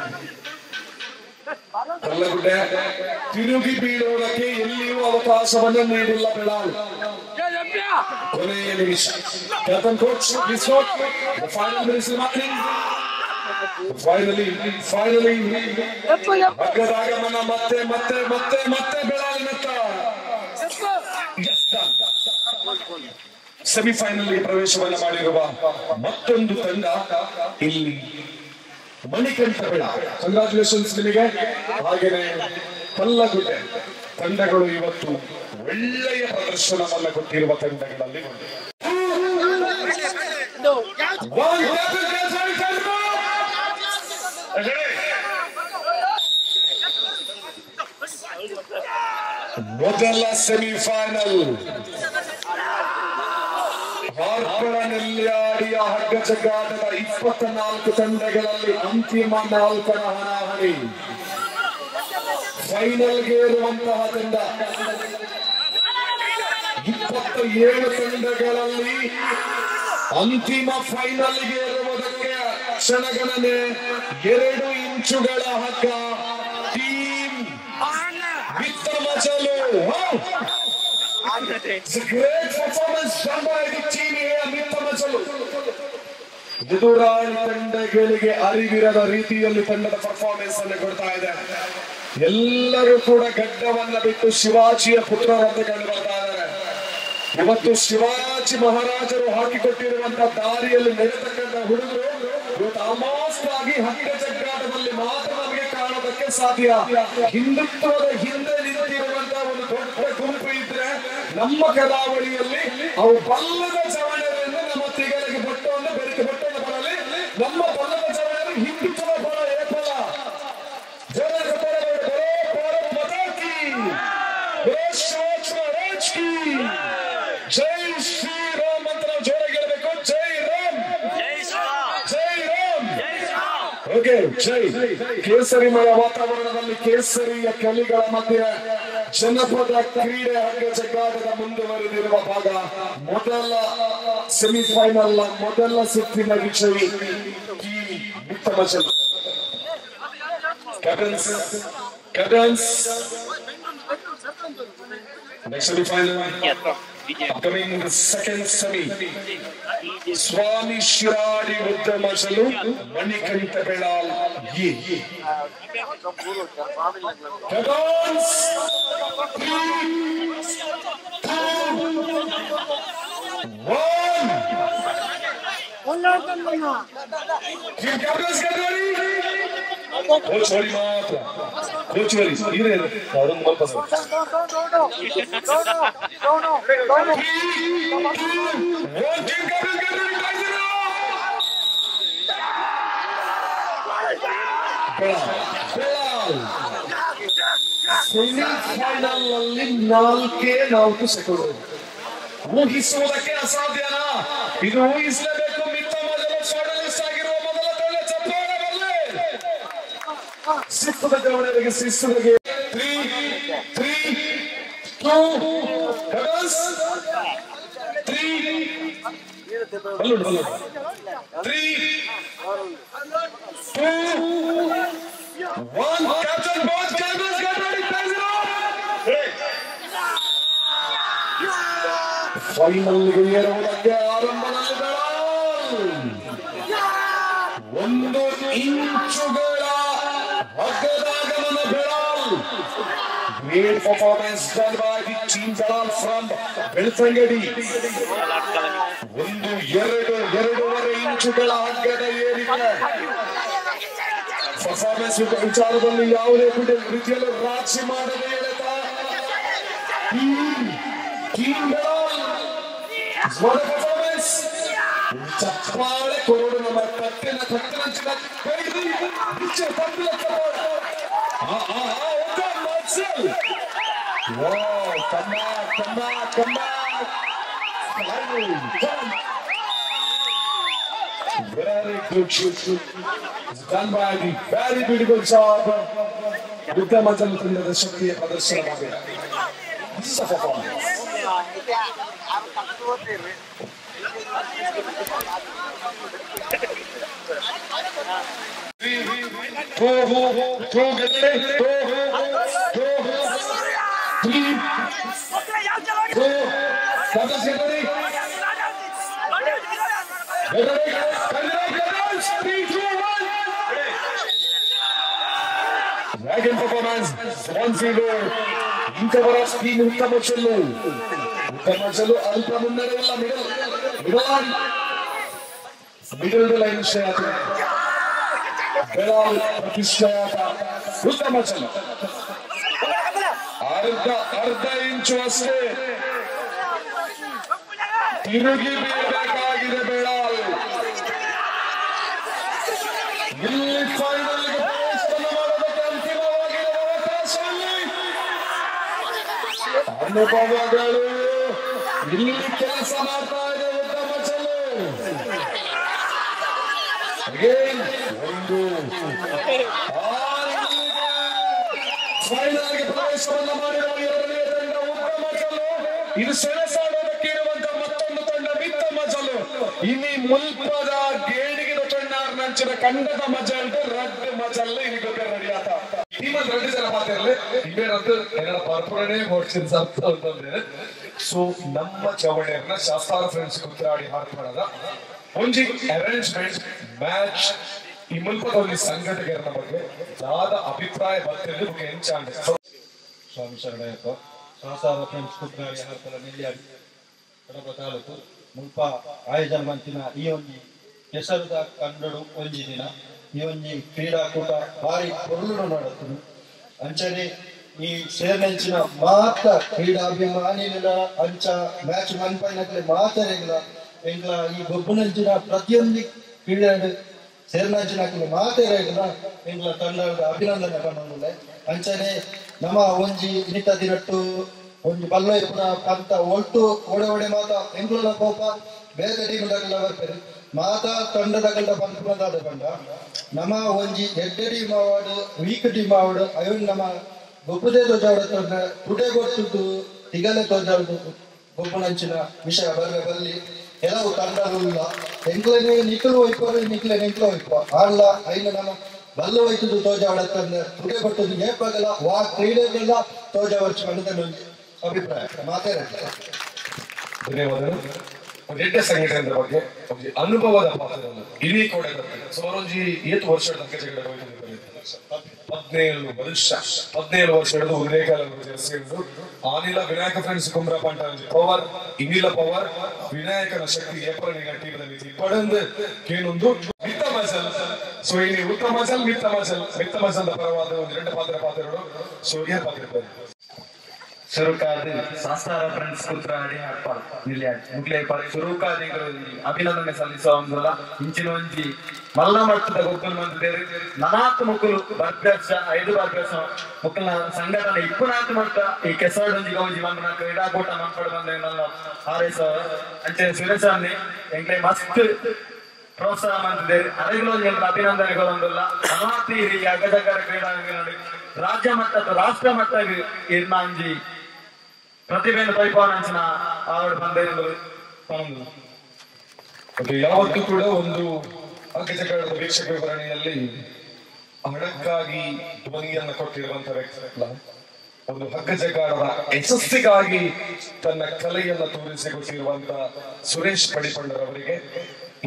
ಕಲ್ಲಗುಡ್ಡೆ ತಿರುಗಿ ಬೀಳುವುದಕ್ಕೆ ಎಲ್ಲಿಯೂ ಅವಕಾಶವನ್ನು ನೀಡಿಲ್ಲ ಬೆಳಾಲ್. ಕೊನೆಯ ನಿಮಿಷ ಫೈನಲಿ ಹಗ್ಗದ ಆಗಮನ ಮತ್ತೆ ಮತ್ತೆ ಮತ್ತೆ ಮತ್ತೆ ಬೆಳಾಲಿನತ್ತ. ಸೆಮಿಫೈನಲ್ ಪ್ರವೇಶವನ್ನು ಮಾಡಿರುವ ಮತ್ತೊಂದು ತಂಡ ಇಲ್ಲಿ ಮಣಿಕಂಠ ಬೆಳಾಲ್. ಕಂಗ್ರಾಚುಲೇಷನ್ಸ್ ನಿಮಗೆ. ಹಾಗೇನೆ ಕಲ್ಲಗುಡ್ಡೆ ತಂಡಗಳು ಇವತ್ತು ಒಳ್ಳೆಯ ಪ್ರದರ್ಶನವನ್ನು ಕೊಟ್ಟಿರುವ ತಂಡಗಳಲ್ಲಿ ಮೊದಲ ಸೆಮಿಫೈನಲ್ ಹಾರ್ಪರನಲ್ಲಿ ಆಡಿಯ ಹಗ್ಗ ಜಗ್ಗಾಟದ 24 ತಂಡಗಳಲ್ಲಿ ಅಂತಿಮ 4ರ ಹಣಾಹಣಿ. ಫೈನಲ್ಗೆ ಏರುವಂತಹ ತಂಡ 27 ತಂಡಗಳಲ್ಲಿ ಅಂತಿಮ ಫೈನಲ್ಗೆ ಏರುವುದಕ್ಕೆ ಕ್ಷಣಗಣನೆ 2 ಇಂಚುಗಳ ಹಗ್ಗ. Team Mittamachalu. It's a great performance done by the team here, Mittamachalu. ಎದುರಾಳಿ ತಂಡಗಳಿಗೆ ಅರಿವಿರದ ರೀತಿಯಲ್ಲಿ ತಂಡದ ಪರ್ಫಾರ್ಮೆನ್ಸ್ ಅನ್ನು ಕೊಡ್ತಾ ಇದೆ. ಎಲ್ಲರೂ ಕೂಡ ಗಡ್ಡವನ್ನ ಬಿಟ್ಟು ಶಿವಾಜಿಯ ಪುತ್ರರಂತೆ ಕಂಡು ಬರ್ತಾ ಇದ್ದಾರೆ. ಇವತ್ತು ಶಿವಾಜಿ ಮಹಾರಾಜರು ಹಾಕಿಕೊಟ್ಟಿರುವಂತಹ ದಾರಿಯಲ್ಲಿ ನಡೆತಕ್ಕಂಥ ಹುಡುಗರು ಇವತ್ತು ಆಲ್ಮೋಸ್ಟ್ ಆಗಿ ಹಗ್ಗ ಜಗ್ಗಾಟದಲ್ಲಿ ಮಾತ್ರ ನಮಗೆ ಕಾಣೋದಕ್ಕೆ ಸಾಧ್ಯ. ಹಿಂದುತ್ವದ ಹಿಂದೆ ನಿಂತಿರುವಂತಹ ಒಂದು ದೊಡ್ಡ ಗುಂಪು ಇದ್ರೆ ನಮ್ಮ ಕರಾವಳಿಯಲ್ಲಿ ಅವು ಬಲ್ಲದ ಚವಣೆಯಿಂದ ನಮ್ಮ ತಿಗಳಿಗೆ ಬಟ್ಟವನ್ನು ಬೆರಕೆ ಬಟ್ಟನ್ನು ಬರಲಿ. ನಮ್ಮ ಬಲ್ಲದ ಚವಣೆಯಲ್ಲಿ ಹಿಂದುತ್ವದ ಫಲ ಏರ್ಪಡ ಭಾರತ್ ಮಾತಾ ಕಿ ಜೈ ಶ್ರೀರಾಮ್ ಅಂತ ನಾವು ಜೋರಾಗಿ ಹೇಳ್ಬೇಕು. ಜೈ ರಾಮ್, ಜೈ ರಾಮ್. ಓಕೆ, ಜೈ. ಕೇಸರಿಮಯ ವಾತಾವರಣದಲ್ಲಿ ಕೇಸರಿಯ ಕಲಿಗಳ ಮಧ್ಯೆ ಜನಪದ ಕ್ರೀಡೆ ಹಗ್ಗ ಜಗ್ಗಾಟದ ಮುಂದುವರೆದಿರುವ ಭಾಗ. ಮೊದಲ ಸೆಮಿಫೈನಲ್ ಮೊದಲ ಸುತ್ತಿನ ವಿಜಯಿ Mittamachalu. Captains. Next semi-final, upcoming the second semi. Swami Shiradi Mittamachalu, Manikanta Belal. Captains, 3, 2, 1. Team captains get ready. Coach Hari ಮಾತ್ರ. Coach Hari ಇದೆ ಅದೊಂದು ಮಲ್ಪ sir. 3, 2, 1. Team captains get ready. Semifinal ಅಲ್ಲಿ 4 ಸೆಕೆಂಡ್. ಊಹಿಸುವುದಕ್ಕೆ ಅಸಾಧ್ಯನಾ? ಇದು ಊಹಿಸಲೇಬೇಕು. Mittamachalu ಫೈನಲಿಸ್ಟ್ ಆಗಿರುವ ಮೊದಲ ತಂಡ. ಚಪ್ಪಾಳೆ ಬರಲಿ. ಸಿಕ್ಕದ ಗಮನಕ್ಕೆ ಶಿಸ್ತುಗಳಿಗೆ 3, 2, 3 balloon 3, 2, 1. Captain both captains get ready. ಫೈನಲ್ಗೆ ಏರುವುದಕ್ಕೆ ಆರಂಭದಲ್ಲಿ 1 ಇಂಚುಗಳ ಹಗ್ಗದಾಗಮನ Belal. Great performance done by the team Belal from Belthangadi. 2.5 ಇಂಚುಗಳ ಹಗ್ಗದ ಏರಿಕೆ. ಪರ್ಫಾರ್ಮೆನ್ಸ್ ವಿಚಾರದಲ್ಲಿ ಯಾವುದೇ ರೀತಿಯಲ್ಲಿ ರಾಜಿ ಮಾಡದೆ ಎಳೆತ team Belal. What a performance! ಚಪ್ಪಾಳೆ ಕೊರೋಡು ನಮ್ಮ ಕತ್ತಿನ ಕೈದಿ ಬಿಚ್ಚೆ ತಪ್ಪಿನ ಚಪ್ಪಾಳೆ. Marcel! Wow, come back. Very good shoot. It's done by the very beautiful job. Mittamachalu ತಂಡದ ಶಕ್ತಿಯ ಪ್ರದರ್ಶನವಾಗಿದೆ. This is a performance. 2 get ready. 3, 2, captains get ready. Get ready. 3, 2, 1. Dragon performance. 1-0. ಇಂಥವರ team Mittamachalu ಅಲ್ಪ ಮುನ್ನಡೆಯಲ್ಲ. Middle line ವಿಷಯ Belal ಪ್ರತಿಷ್ಠೆಯಾದ Mittamachalu ಅರ್ಧ ಇಂಚು ಅಷ್ಟೇ ತಿರುಗಿ ಬೀಳಬೇಕಾಗಿದೆ ಬೆಳಾಲ್. ಇಲ್ಲಿ ಫೈನಲ್ಗೆ ಪ್ರವೇಶ ಮಾಡೋದಕ್ಕೆ ಅಂತಿಮವಾಗಿರುವ ಅವಕಾಶದಲ್ಲಿ ಅನುಭವಗಳು ಇಲ್ಲಿ ಕೆಲಸ ಮಾಡ್ತಾ ಇದೆ Mittamachalu. ಫೈನಲ್ಗೆ ಪ್ರವೇಶವನ್ನು ಮಾಡಿರುವ 2ನೇ ತಂಡ Mittamachalu. ಇದು ಸೆಣಸಾಡೋದಕ್ಕೆ ಇರುವಂತ ಮತ್ತೊಂದು ತಂಡ ಮಿತ್ತ ಮಜಲು ಇನಿ ಮುಲ್ಪದ ಗೇಡಿಗಿನ ತೊಂಡಾರ್ ನಂಚಿನ ಕಂಡದ ಮಜಲ್ ರಡ್ಡು ಮಜಲ್ ಇನಿಗೊಬ್ಬ ರೆಡಿ ಆತ ಟೀಮಲ್ಲಿ 2 ಜನ ಮಾತಿರಲಿ ಇವೇನಂತ ಏನರ ಪರ್ಪುರನೇ ಓಡ್ಸಿದ ಸಪ್ತ ಅಂತಂದ್ರೆ ಸೊ ನಮ್ಮ ಚವಣೆಯನ್ನ ಶಾಸ್ತ್ರ ಫ್ರೆಂಡ್ಸ್ ಕುತ್ರಾಡಿ ಹಾಡ್ಕೊಳ್ಳೋದ ಒಂಜಿ ಅರೇಂಜ್ಮೆಂಟ್ ಮ್ಯಾಚ್ ಈ ಮುಲ್ಪದ ಒಂದು ಸಂಘಟಕರ ಬಗ್ಗೆ ದಾದ ಅಭಿಪ್ರಾಯ ಬರ್ತಿದ್ದು ಹೆಂಚಾಂಡೆ ಸ್ವಾಮಿ ಶರಣಯ್ಯಪ್ಪ ಶಾಸ್ತ್ರ ಫ್ರೆಂಡ್ಸ್ ಕುತ್ರಾಡಿ ಹಾಡ್ಕೊಳ್ಳೋ ನೆಲ್ಲಿಯಾಡಿ ಕಡಪ ತಾಲೂಕು ಮುಲ್ಪ ಆಯೋಜನ ಮಂಚಿನ ಈ ಒಂಜಿ ಹೆಸರುದ ಕನ್ನಡ ಒಂಜಿ ದಿನ ಈ ಒಂಜಿ ಕ್ರೀಡಾಕೂಟ ಭಾರಿ ಪೊರ್ಲು ನಡತುದು ಅಂಚನೆ ಈ ಸೇರ್ನಂಚಿನ ಮಾತ ಕ್ರೀಡಾಭಿಮಾನಿಗಳ ಅಂಚ ಮ್ಯಾಚ್ ಮನ್ಪೈನಕ್ಲೆ ಮಾತರೆಗಳ ಎಂಗ್ಲ ಈ ಗೊಬ್ಬನಂಚಿನ ಪ್ರತಿಯೊಂದು ಕ್ರೀಡೆ ಸೇರ್ನಂಚಿನಕ್ಲೆ ಮಾತೆರೆಗಳ ಎಂಗ್ಲ ತಂಡದ ಅಭಿನಂದನೆ ಕಾಣುವುದಿಲ್ಲ ಅಂಚನೆ ನಮ್ಮ ಒಂಜಿ ಇನಿತ ದಿನಟ್ಟು ಒಂಜಿ ಬಲ್ಲ ಪುರ ಅಂತ ಒಟ್ಟು ಓಡೆ ಮಾತ ಎಂಗ್ಲ ಕೋಪ ಬೇರೆ ಟೀಮ್ಗಳ ಬರ್ತಾರೆ ಮಾತಾ ತಂಡದ ಗಂಡ ಬಂದ ಬಂಡ ನಮ್ಮ ಒಂಜಿ ಎಡ್ಡೆ ಟೀಮ್ ಆವಾಡು ವೀಕ್ ಟೀಮ್ ಆವಾಡು ಅಯ್ಯೋ ನಮ್ಮ ಗೊಬ್ಬದೇ ತೋಜಾಡ ತುಡೆ ಗೊತ್ತು ತಿಗಲೆ ತೋಜಾಡು ಗೊಬ್ಬನಂಚಿನ ವಿಷಯ ಬಲ್ಲಿ ಕೆಲವು ತಂಡಗಳಿಲ್ಲ ಎಂಕ್ಲೇ ನಿಕ್ಲು ಹೋಯ್ಪಾರು ನಿಕ್ಲೆ ನಿಕ್ಲು ಹೋಯ್ಪ ಆಡ್ಲ ಐನ ನಮ್ಮ ಬಲ್ಲ ಹೋಯ್ತದ್ದು ತೋಜಾಡತ್ತಂದ್ರೆ ತುಡೆ ಕೊಟ್ಟದ್ದು ನೇಪಾಗಲ್ಲ ವಾ ಕ್ರೀಡೆಗೆಲ್ಲ ತೋಜಾವರ್ಚು ಕಂಡು ಅಭಿಪ್ರಾಯ ಮಾತಾಡ ಧನ್ಯವಾದಗಳು ಒಂದೆಡ್ಡೆ ಸಂಘಟನೆ ಬಗ್ಗೆ ಅನುಭವದ ಪಾತ್ರವನ್ನು ಇಡೀ ಕೂಡ ಸುಮಾರು 7 ವರ್ಷದ ತನಕ ಜಗಳ 17 ವರ್ಷ ಹಿಡಿದು ಉದಯಕಾಲ ಸೇರಿದು ಆನಿಲ ವಿನಾಯಕ ಫ್ರೆಂಡ್ಸ್ ಕುಮ್ರಪಾಂಟ ಪವರ್ ಇನ್ನಿಲ ಪವರ್ ವಿನಾಯಕನ ಶಕ್ತಿ ಏಪ್ರಿಲ್ ಟೀಮಲ್ಲಿ ಪಡೆದು ಕೇಳೊಂದು ಮಿತ್ತ ಮಜಲ್ ಸೊ ಇಲ್ಲಿ ಉತ್ತಮ ಮಜಲ್ ಮಿತ್ತ ಮಜಲ್ ಪರವಾದ ಒಂದು 2 ಪಾತ್ರಗಳು ಸೊ ಏನ್ ಪಾತ್ರ ಸುರುಕಾದ ಶಾಸ್ತ್ರ ಫ್ರೆಂಡ್ಸ್ ಕುತ್ರಾಡಿ ಅಪ್ಪ ಮುಗ್ಲೆ ಸುರುಕಾದಿ ಅಭಿನಂದನೆ ಸಲ್ಲಿಸುವಂದಲ್ಲ ಇಂಚಿನ ಒಂಜಿ ಮಲ್ಲ ಮಟ್ಟದ ಗೊಬ್ಬರ ಮಂದಿದ್ದೇವೆ ನಾಲ್ಕು ಮಕ್ಕಳು ಅಭ್ಯಾಸ 5 ಅಭ್ಯಾಸ ಮಕ್ಕಳ ಸಂಘಟನೆ 24 ಮಟ್ಟ ಈ ಕೆಸರೊಂಜಿಗೆ ಒಂಜಿ ಮಂದನ ಕ್ರೀಡಾಕೂಟ ಮಾತಾಡು ಬಂದ ಹಾರೈಸ ಅಂಚೆ ಸುರೇಶಾన్ని ಎಂಕ್ಲೆ ಮಸ್ತ್ ಪ್ರೋತ್ಸಾಹ ಮಂದಿದ್ದೇವೆ ಅದೆಲ್ಲೋ ಅಭಿನಂದನೆಗಳೊಂದಲ್ಲ ಅನಾತೀರಿ ಅಗಜಗರ ಕ್ರೀಡಾಂಗಣದಲ್ಲಿ ರಾಜ್ಯ ಮಟ್ಟ ರಾಷ್ಟ್ರ ಮಟ್ಟಕ್ಕೆ ಇರ್ನಾಂಜಿ ಪ್ರತಿಭೆಯನ್ನು ಪೈಪಾನಂಚಿನ ಆವಡು ಬಂದ ಯಾವತ್ತೂ ಕೂಡ ಒಂದು ಅಗ್ಗಜಗಾಳದ ವೀಕ್ಷಕ ವಿವರಣೆಯಲ್ಲಿ ಹಣಕ್ಕಾಗಿ ಧ್ವನಿಯನ್ನು ಕೊಟ್ಟಿರುವಂತಹ ವ್ಯಕ್ತಿ ಒಂದು ಹಗ್ಗಜಗಾಳದ ಯಶಸ್ಸಿಗಾಗಿ ತನ್ನ ಕಲೆಯನ್ನು ತೋರಿಸಿಕೊಟ್ಟಿರುವಂತಹ ಸುರೇಶ್ ಪಡಿಪಂಡರವರಿಗೆ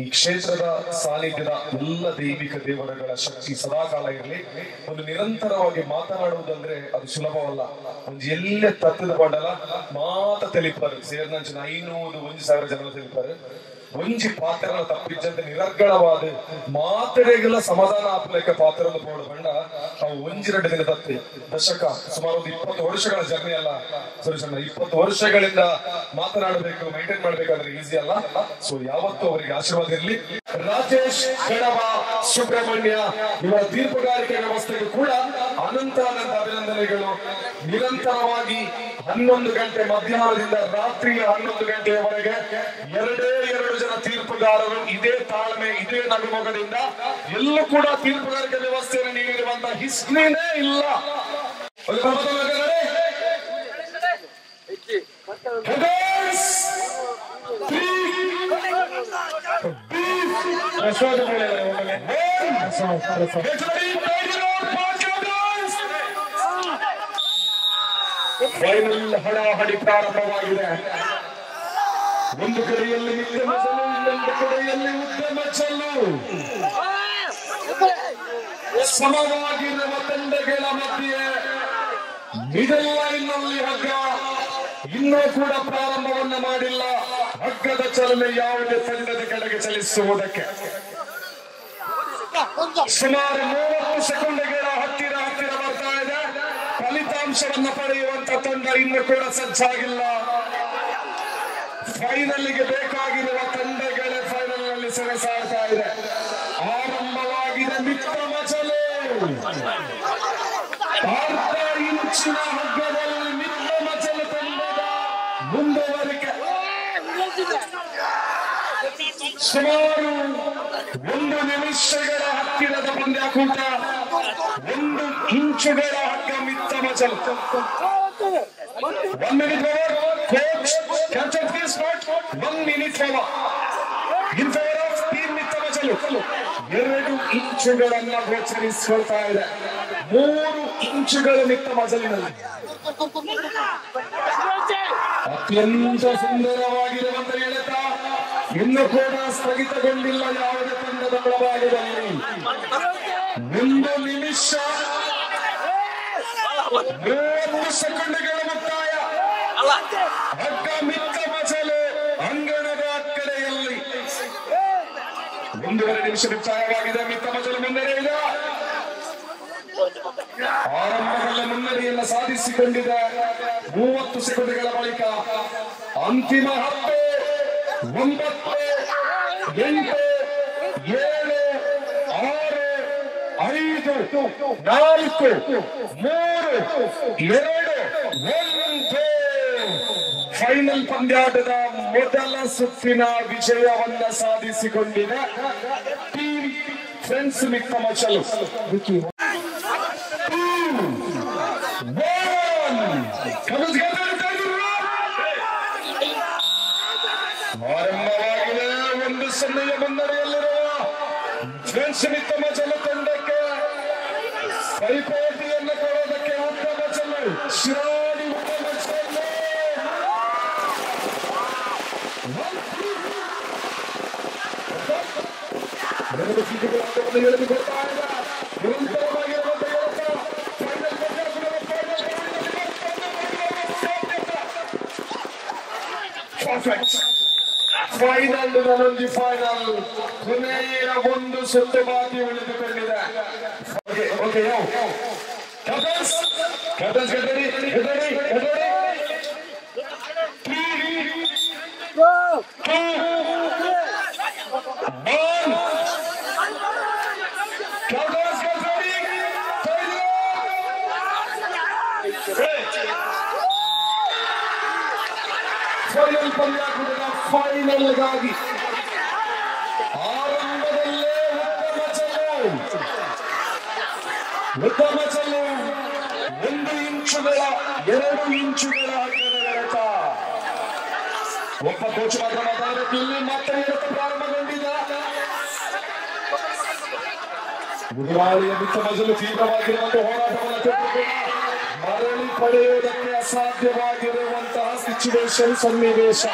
ಈ ಕ್ಷೇತ್ರದ ಸಾನ್ನಿಧ್ಯದ ಎಲ್ಲ ದೈವಿಕ ದೇವರುಗಳ ಶಕ್ತಿ ಸದಾಕಾಲ ಇರಲಿ. ಒಂದು ನಿರಂತರವಾಗಿ ಮಾತನಾಡುವುದಂದ್ರೆ ಅದು ಸುಲಭವಲ್ಲ. ಒಂದು ಎಲ್ಲೇ ತತ್ತದ ಪಡಲ ಮಾತ ತೆಲಿಪಾರು ಸೇರ್ನಂಚಿನ 500-1000 ಜನ ತೆಲಿಪಾರು ಒಂಜಿ ಪಾತ್ರ ತಪ್ಪಿದ್ದಂತೆ ನಿರರ್ಗಳವಾದ ಮಾತರೆಗೆಲ್ಲ ಸಮಾಧಾನ ಆಪಲೇಕ ಪಾತ್ರವನ್ನು ಪೋಡು ಬಂಡ ಅವು 1-2 ದಿನ ತತ್ತಿ ದಶಕ ಸುಮಾರು 20 ವರ್ಷಗಳ ಜರ್ನಿ ಅಲ್ಲ ಸುರೇಶಣ್ಣ. 20 ವರ್ಷಗಳಿಂದ ಮಾತನಾಡಬೇಕು, ಮೈಂಟೈನ್ ಮಾಡ್ಬೇಕಾದ್ರೆ ಈಸಿ ಅಲ್ಲ. ಸೊ ಯಾವತ್ತೂ ಅವರಿಗೆ ಆಶೀರ್ವಾದ ಇರಲಿ. ರಾಜೇಶ್ ಕಡವ ಸುಬ್ರಹ್ಮಣ್ಯ ಇವರ ತೀರ್ಪುಗಾರಿಕೆ ವ್ಯವಸ್ಥೆಗೂ ಕೂಡ ಅನಂತ ಅಭಿನಂದನೆಗಳು. ನಿರಂತರವಾಗಿ 11 ಗಂಟೆ ಮಧ್ಯಾಹ್ನದಿಂದ ರಾತ್ರಿ 11 ಗಂಟೆಯವರೆಗೆ 2 ಜನ ತೀರ್ಪುಗಾರರು ಇದೇ ತಾಳ್ಮೆ, ಇದೇ ನಗುಮೊಗದಿಂದ ಎಲ್ಲೂ ಕೂಡ ತೀರ್ಪುಗಾರಿಕೆ ವ್ಯವಸ್ಥೆಯನ್ನು ನೀಡಿರುವಂತಹ ಹಿಸ್ಟ್ರಿನೇ ಇಲ್ಲ. ಫೈನಲ್ ಹಣಾಹಣಿ ಪ್ರಾರಂಭವಾಗಿದೆ. ಒಂದು ಕಡೆಯಲ್ಲಿ ನಿತ್ಯ ಮಜಲು, ಇನ್ನೊಂದು ಕಡೆಯಲ್ಲಿ ಉದ್ಯಮ ಚೆಲ್ಲು. ಸಮವಾಗಿರುವ ತಂಡಗಳ ಮಧ್ಯೆ ಮಿಡಲ್ ಲೈನ್ ನಲ್ಲಿ ಹಗ್ಗ ಇನ್ನೂ ಕೂಡ ಪ್ರಾರಂಭವನ್ನ ಮಾಡಿಲ್ಲ. ಹಗ್ಗದ ಚಲನೆ ಯಾವುದೇ ತಂಡದ ಕಡೆಗೆ ಚಲಿಸುವುದಕ್ಕೆ ಸುಮಾರು 30 ಸೆಕೆಂಡ್ಗಳ ಹತ್ತಿರ ಬರ್ತಾ ಇದೆ. ಫಲಿತಾಂಶವನ್ನು ಪಡೆಯುವಂತ ತಂಡ ಇನ್ನೂ ಕೂಡ ಸಜ್ಜಾಗಿಲ್ಲ. ಫೈನಲ್ಗೆ ಬೇಕಾಗಿರುವ ತಂಡಗಳೇ ಫೈನಲ್ ನಲ್ಲಿ ಸೆಣಸಾಡ್ತಾ ಇದೆ. ಆರಂಭವಾಗಿದೆ ಮಿತ್ರ ಮಜಲು. 1/2 ಇಂಚಿನ ಹಗ್ಗದಲ್ಲಿ ಮಿತ್ರ ಮಜಲು ತಂಡದ ಮುಂದುವರಿಕೆ. ಸುಮಾರು 1 ನಿಮಿಷಗಳ ಹತ್ತಿರದ ಪಂದ್ಯಾಕೂಟ. 1 ಇಂಚುಗಳ ಹಗ್ಗ ಮಿತ್ರ ಮಜಲು. 1 minute Coach, captain please not 1 minute favor. In favor of team ಮಿತ್ತ ಮಜಲು 2 ಇಂಚುಗಳನ್ನ ಗೋಚರಿಸಿಕೊಳ್ತಾ ಇದೆ. 3 ಇಂಚುಗಳ ಮಿತ್ತ ಮಜಲಿನಲ್ಲಿ ಅತ್ಯಂತ ಸುಂದರವಾಗಿರುವಂತ ಎಳೆತ ಇನ್ನು ಕೂಡ ಸ್ಥಗಿತಗೊಂಡಿಲ್ಲ ಯಾವುದೇ ತಂಡದ ಒಳಭಾಗದಲ್ಲಿ. 1 ನಿಮಿಷ 30 ಸೆಕೆಂಡ್ಗಳ ಮುಕ್ತಾಯ. ಹಗ್ಗ ಮಿತ್ತ ಮಜಲು ಅಂಗಣದ ಕಡೆಯಲ್ಲಿ 1.5 ನಿಮಿಷ ಮುಕ್ತಾಯವಾಗಿದೆ. ಮಿತ್ತ ಮಜಲು ಮುನ್ನಡೆ ಇದೆ. ಆರಂಭದಲ್ಲಿ ಮುನ್ನಡೆಯನ್ನು ಸಾಧಿಸಿಕೊಂಡಿದೆ. 30 ಸೆಕೆಂಡ್ಗಳ ಬಳಿಕ ಅಂತಿಮ 10, 9, 8, 7, 6, 5, 4, 3, 2, 1. ಫೈನಲ್ ಪಂದ್ಯಾಟದ ಮೊದಲ ಸುತ್ತಿನ ವಿಜಯವನ್ನ ಸಾಧಿಸಿಕೊಂಡಿದೆ ಟೀಮ್ ಫ್ರೆಂಡ್ಸ್ ಮಿತ್ತ ಮಜಲು. ಆರಂಭವಾಗಿದೆ. 1-0 ಮುನ್ನಡೆಯಲ್ಲಿರುವ ಫ್ರೆಂಡ್ಸ್ ಮಿತ್ತ ಮಜಲು ತಂಡಕ್ಕೆ ಪೈಪೋಟಿಯನ್ನು ಕೊಡೋದಕ್ಕೆ ಉತ್ತಮ ಮಜಲು ಶಿರಾಡಿ ಉತ್ತಮ ಮಜಲು ಎರಡು ಸೀಟುಗಳನ್ನು ಎಳೆದುಕೊಳ್ತಾ ಇದೆ. ನಿರಂತರವಾಗಿರುವಂತಹ ಫೈನಲ್ ನನೊಂದು ಫೈನಲ್ ಕೊನೆಯ 1 ಸುತ್ತು ಬಾಕಿ ಉಳಿದುಕೊಂಡಿದೆ. Okay captains get ready. Final ಪಂದ್ಯಾಟದ ಫೈನಲ್ಗಾಗಿ ಆರಂಭದಲ್ಲೇ ಉತ್ತಮ ಮಜಲು 1 ಇಂಚುಗಳ 2 ಇಂಚುಗಳ ಹಗ್ಗದ ಎಳೆತ. ಒಬ್ಬ ಕೋಚ್ ಮಾತ್ರ ಮಾತಾಡಬೇಕು. ಇಲ್ಲಿ ಮತ್ತೆ ಎಳೆತ ಪ್ರಾರಂಭಗೊಂಡಿದೆ. ಗುಜರಾಳಿಯ ಮಿತ್ತ ಮಜಲು ತೀವ್ರವಾಗಿರುವಂತಹ ಹೋರಾಟವನ್ನು ಮರಳಿ ಪಡೆಯುವುದಕ್ಕೆ ಅಸಾಧ್ಯವಾಗಿರುವಂತಹ ಸಿಚುವೇಶನ್ ಸನ್ನಿವೇಶ.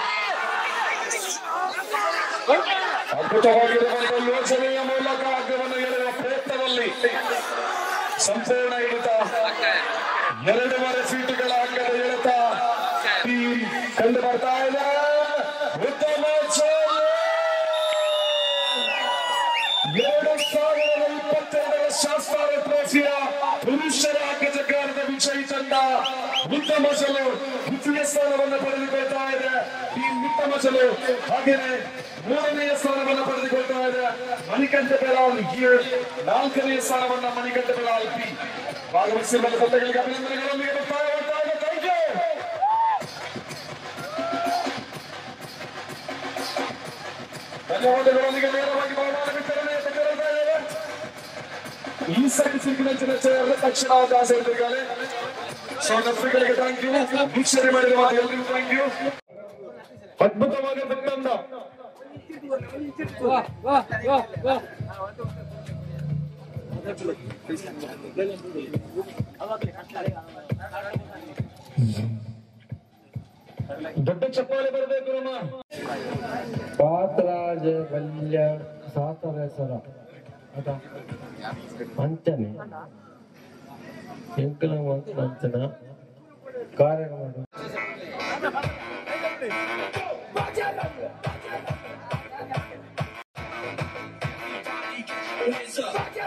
ಅದ್ಭುತವಾಗಿರುವಂತಹ ಯೋಜನೆಯ ಮೂಲಕ ಹಗ್ಗವನ್ನು ಎಳೆಯುವ ಪ್ರಯತ್ನದಲ್ಲಿ ಸಂಪೂರ್ಣ ಹಿಡಿತ 2.5 ಫೀಟ್ಗಳ ಹಗ್ಗದ ಎಳೆತ ಟೀಮ್ ಕಂಡು ಬರ್ತಾ ಇದೆ. ಉತ್ತಮ 2022ರ ಶಾಸ್ತ್ರಾರ ಟ್ರೋಫಿಯ ಪುರುಷರ ಹಗ್ಗಜಗ್ಗಾರದ ವಿಜಯಿ ತಂಡ ಮಿತ್ತ ಮಜಲು ದ್ವಿತೀಯ ಸ್ಥಾನವನ್ನು ಪಡೆದುಕೊಳ್ತಾ ಇದೆ. ಟೀಮ್ ಮಿತ್ತ ಮಜಲು ಹಾಗೆಯೇ 3ನೇ ಸ್ಥಾನವನ್ನು ಪಡೆದುಕೊಳ್ತಾ ಇದೆ ಮಣಿಕಂಠ ಬೆಳಾಲ್. 4ನೇ ಸ್ಥಾನವನ್ನ ಮಣಿಕಂಠ ಬೆಳಾಲ್ ಪಿ. ಭಾಗವಹಿಸಿರುವ ತಂಡಗಳಿಗೆ ಅಭಿನಂದನೆಗಳೊಂದಿಗೆ ಬರ್ತಾ ಇದೆ. Thank you. ಧನ್ಯವಾದಗಳೊಂದಿಗೆ ನೇರವಾಗಿ ಬಹುಮಾನ ವಿತರಣೆ ಈ ಸರ್ಟಿಫಿಕೇಟ್ ತಕ್ಷಣ ದಾಸ ಎದುರುಗಾಲೆ. ಸೌತ್ ಆಫ್ರಿಕಾಗೆ ಥ್ಯಾಂಕ್ ಯು. ವೀಕ್ಷಣೆ ಮಾಡಿರುವ ಎಲ್ಲರಿಗೂ ಥ್ಯಾಂಕ್ ಯು. ಅದ್ಭುತವಾಗಿರುವ ತಂಡ. ದೊಡ್ಡ ಚಪ್ಪಾಳೆ ಬರಬೇಕು ನಮ್ಮ ಪಾತ್ರಾಜ ವಲ್ಯ ಸಾತವೇಸರ ಅಂಚನೆ ಎಂಕಲ ಅಂಚನ ಕಾರ್ಯಕ್ರಮ Hands up.